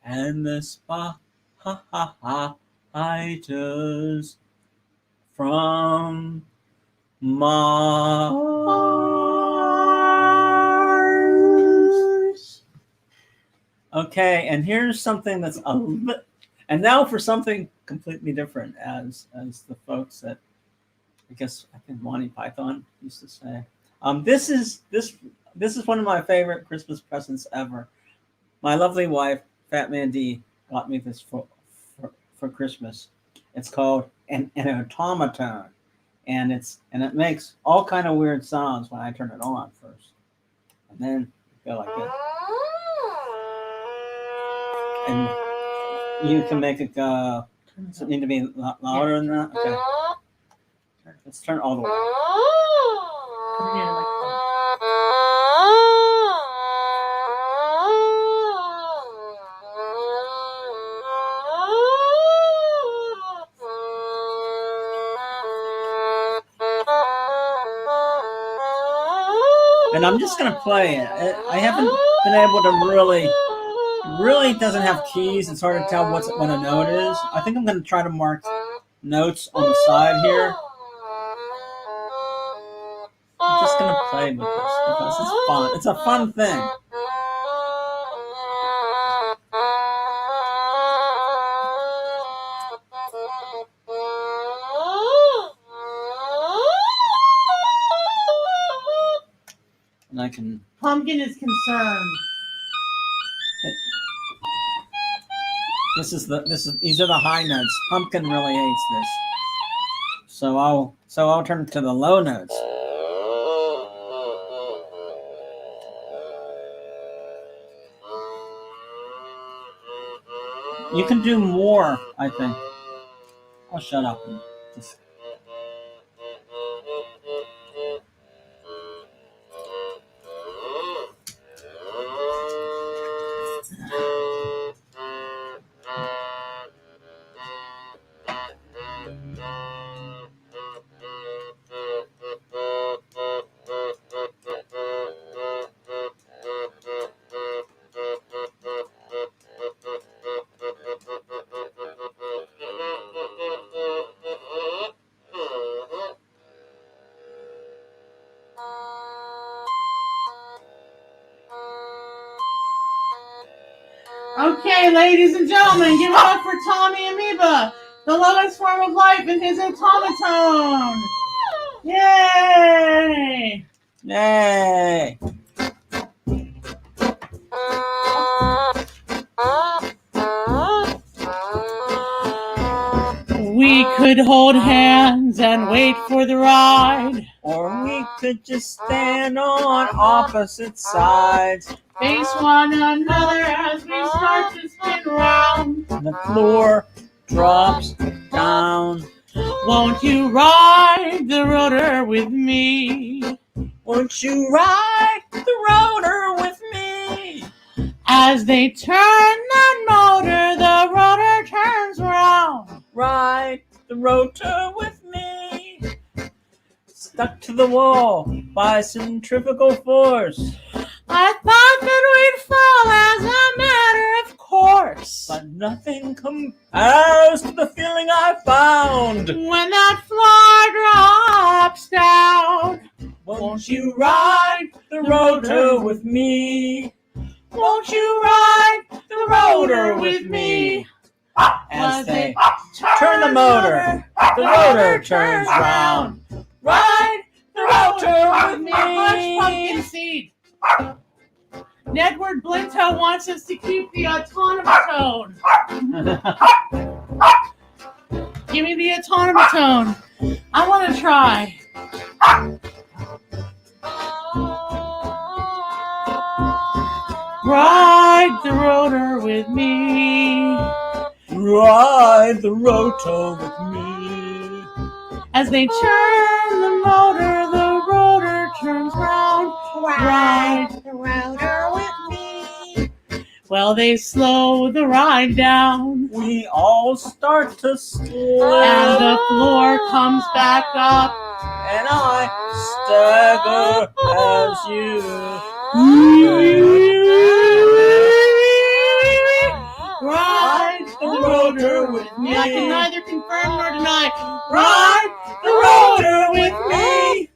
and the spiders from Mars. Okay, and here's something that's a bit, and now for something completely different, as the folks that I guess I think Monty Python used to say. This is one of my favorite Christmas presents ever. My lovely wife, Phat Man Dee, got me this for Christmas. It's called an automaton, and it makes all kind of weird sounds when I turn it on first, and then go like this. And you can make it go. Does it need to be louder than that? Okay. Let's turn it all the way. Come here, like And I'm just gonna play it. I haven't been able to really doesn't have keys. It's hard to tell what a note is. I think I'm gonna try to mark notes on the side here. I'm just gonna play with this because it's fun. It's a fun thing. And I can. Pumpkin is concerned. These are the high notes. Pumpkin really hates this. So I'll turn to the low notes. You can do more, I think. I'll shut up and just. Okay, ladies and gentlemen, give it up for Tommy Amoeba, the lowest form of life in his automaton. Yay! Yay! We could hold hands and wait for the ride. Or we could just stand on opposite sides. Face one another as we start to spin round. And the floor drops down. Won't you ride the rotor with me? Won't you ride the rotor with me? As they turn that motor, the rotor turns round. Ride the rotor with me. Stuck to the wall by centrifugal force. I thought that we'd fall as a matter of course. But nothing compares to the feeling I found When that floor drops down. Won't you ride the rotor with me? Won't you ride the rotor with me? As they turn the motor, the rotor turns round. Ride The rotor with Much pumpkin me. seed. Nedward Blinto wants us to keep the automaton. Give me the automaton. I want to try. Ride the rotor with me. Ride the rotor with me. As they turn the motor, the rotor turns round. Ride the rotor with me. Well, they slow the ride down. We all start to slip. And the floor comes back up. And I stagger as you. Ride the rotor with me. I can neither confirm nor deny. Ride the rotor with me.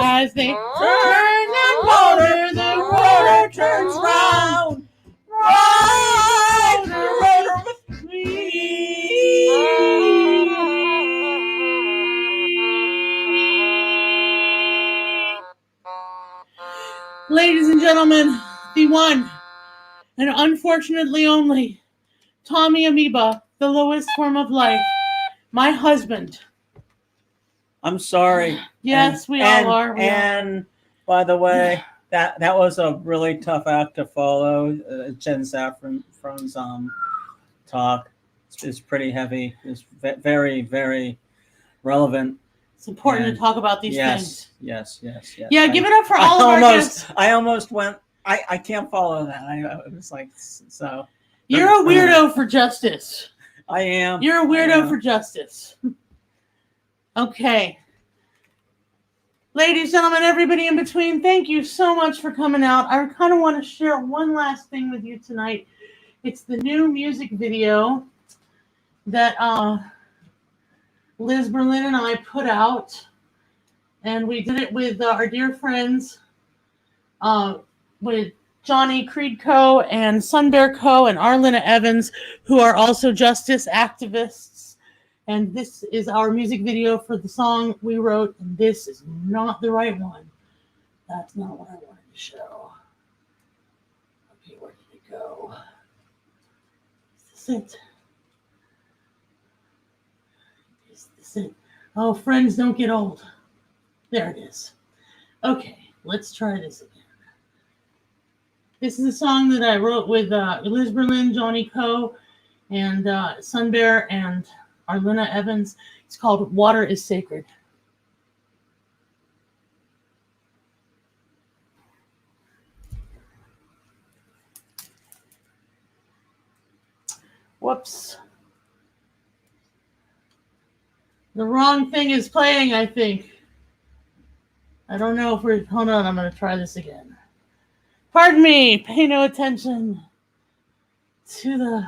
As they Turn that motor, the rotor turns round. Ride the rotor with Ladies and gentlemen, the one and unfortunately only Tommy Amoeba, the lowest form of life, my husband. I'm sorry. Yes, we all are. We are. And by the way, that was a really tough act to follow. Jen Saffron's talk. It's pretty heavy. It's very, very relevant. It's important to talk about these things. Yes. Yeah, give it up for all of our guests. I almost went. I can't follow that. I was like, so. You're a weirdo for justice. I am. You're a weirdo for justice. Okay. Ladies, gentlemen, everybody in between, thank you so much for coming out. I kind of want to share one last thing with you tonight. It's the new music video that Liz Berlin and I put out. And we did it with our dear friends, with Johnny Creed Co. and Sun Bear Co. and Arlena Evans, who are also justice activists. And this is our music video for the song we wrote. And this is not the right one. That's not what I wanted to show. Okay, where did it go? Is this it? Is this it? Oh, friends don't get old. There it is. Okay, let's try this again. This is a song that I wrote with Liz Berlin, Johnny Coe, and Sun Bear and Arlena Evans. It's called Water is Sacred. Whoops. The wrong thing is playing, I think. I don't know if we're... Hold on, I'm going to try this again. Pardon me. Pay no attention to the...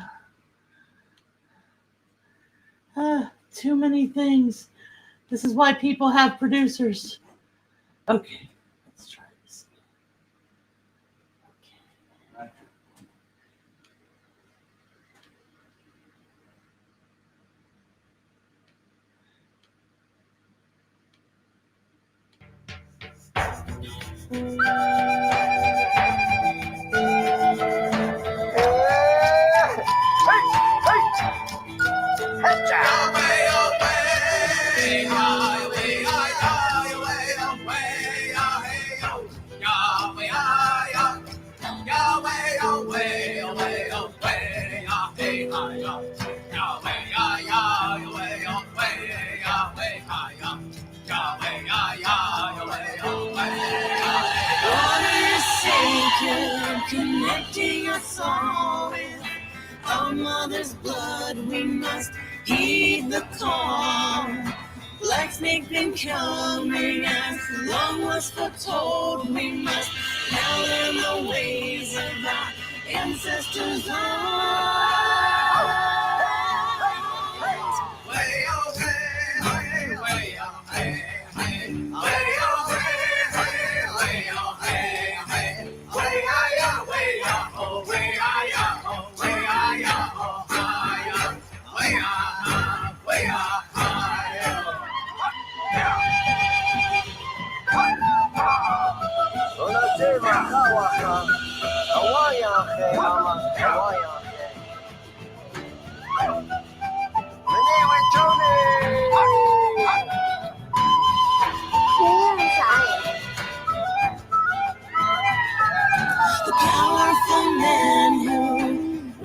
too many things. This is why people have producers. Okay, let's try this again. Okay. protecting us all with our mother's blood. We must heed the call. Black snake been coming as long was foretold. We must now learn the ways of our ancestors' lives. Way oh hey, hey, way oh hey, hey, way oh hey, hey, way oh hey, hey, way ah way oh, way ah oh, way ah oh, way way Unasema kawaka awaya he ama awaya he mwenyewe Johnny the powerful men who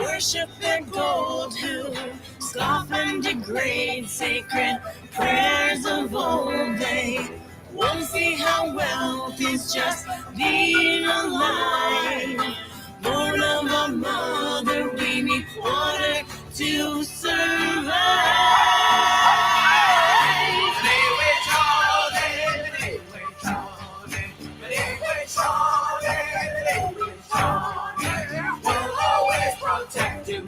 worship their gold, who scoff and degrade sacred prayers of old. They won't see how wealth is just being alive. Born of a mother, we need water to survive. We'll always protect you.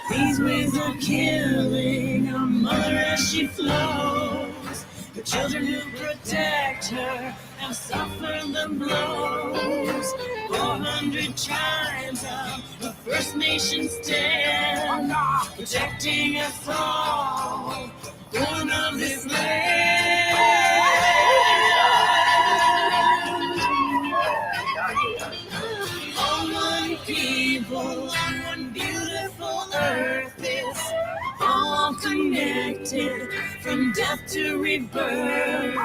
These waves are killing our mother as she flows. The children who protect her have suffered the blows. 400 tribes of the First Nation stand, protecting us all, born of this land. All one people on one beautiful earth is all connected from death to rebirth.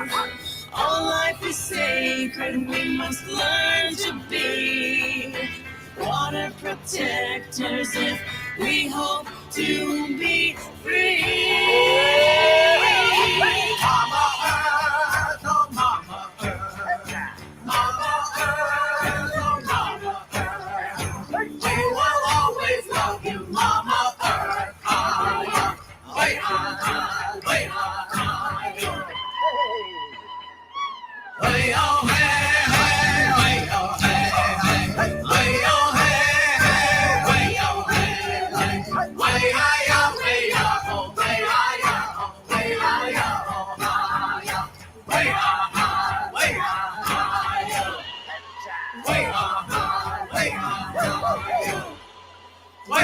All life is sacred, we must learn to be water protectors if we hope to be free. Mama Earth, oh Mama Earth, Mama Earth, oh Mama Earth. We will always love you, Mama Earth. Way high, way high. Way oh hey, hey, way oh hey, hey, way oh hey, hey, way oh hey, hey, way ah way oh, way ah way oh, way way way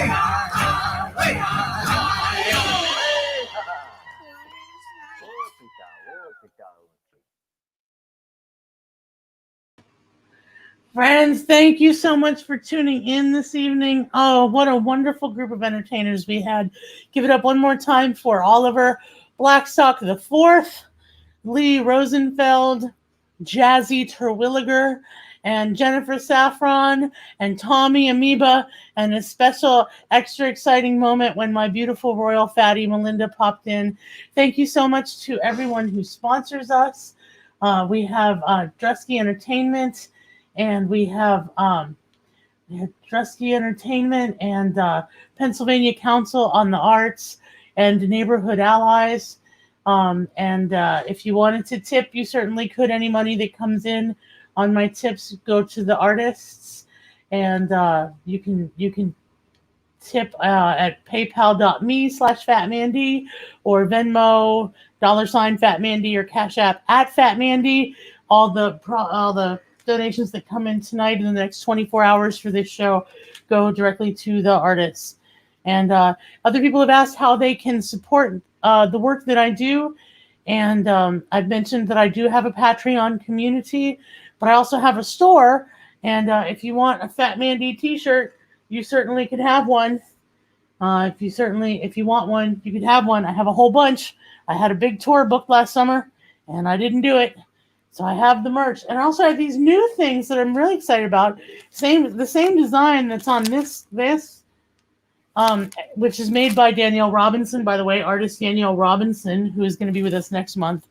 Friends, thank you so much for tuning in this evening. Oh, what a wonderful group of entertainers we had. Give it up one more time for Oliver Blackstock IV, Lee Rosenfeld, Jazzy Terwilliger, and Jennifer Saffron, and Tommy Amoeba, and a special extra exciting moment when my beautiful royal fatty Melinda popped in. Thank you so much to everyone who sponsors us. We have Drusky Entertainment, and we have Drusky Entertainment and Pennsylvania Council on the Arts and Neighborhood Allies. If you wanted to tip, you certainly could. Any money that comes in on my tips go to the artists, and you can tip at paypal.me/FatManDee or Venmo $FatManDee or Cash App @FatManDee. All the donations that come in tonight in the next 24 hours for this show go directly to the artists. And other people have asked how they can support the work that I do. And I've mentioned that I do have a Patreon community, but I also have a store. And if you want a Fat Man Dee t-shirt, you certainly could have one. If you want one, you could have one. I have a whole bunch. I had a big tour booked last summer, and I didn't do it. So I have the merch. And I also have these new things that I'm really excited about. The same design that's on this, which is made by Danielle Robinson, by the way, artist Danielle Robinson, who is going to be with us next month.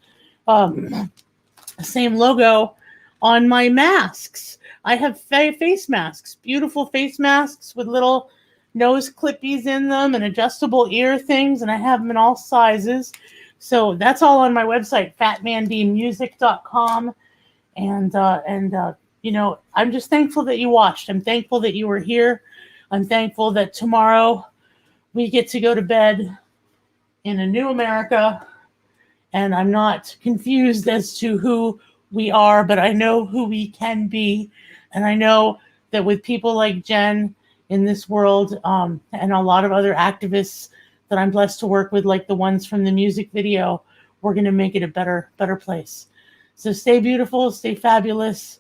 same logo on my masks. I have face masks, beautiful face masks with little nose clippies in them and adjustable ear things, and I have them in all sizes. So that's all on my website, phatmandeemusic.com. And you know, I'm just thankful that you watched. I'm thankful that you were here. I'm thankful that tomorrow we get to go to bed in a new America, and I'm not confused as to who we are, but I know who we can be. And I know that with people like Jen in this world, and a lot of other activists that I'm blessed to work with, like the ones from the music video, we're going to make it a better place. So stay beautiful, stay fabulous,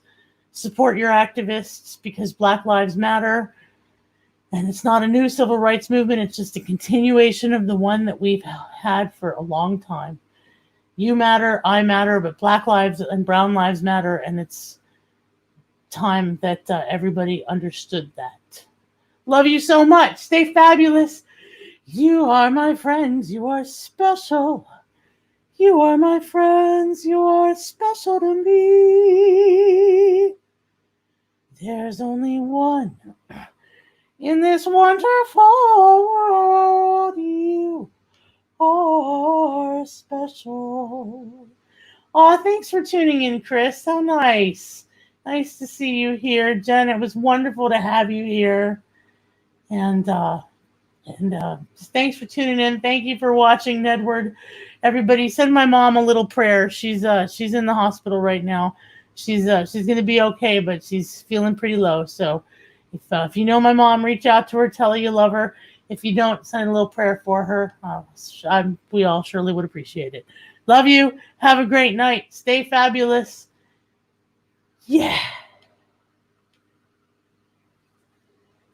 support your activists, because Black Lives Matter. And it's not a new civil rights movement. It's just a continuation of the one that we've had for a long time. You matter, I matter, but Black lives and brown lives matter. And it's time that everybody understood that. Love you so much. Stay fabulous. You are my friends. You are special. You are my friends. You are special to me. There's only one in this wonderful world. You are special. Oh, thanks for tuning in, Chris. How nice. Nice to see you here. Jen, it was wonderful to have you here. And thanks for tuning in. Thank you for watching, Nedward. Everybody, send my mom a little prayer. She's in the hospital right now. She's going to be okay, but she's feeling pretty low. So if you know my mom, reach out to her, tell her you love her. If you don't, send a little prayer for her. We all surely would appreciate it. Love you. Have a great night. Stay fabulous. Yeah.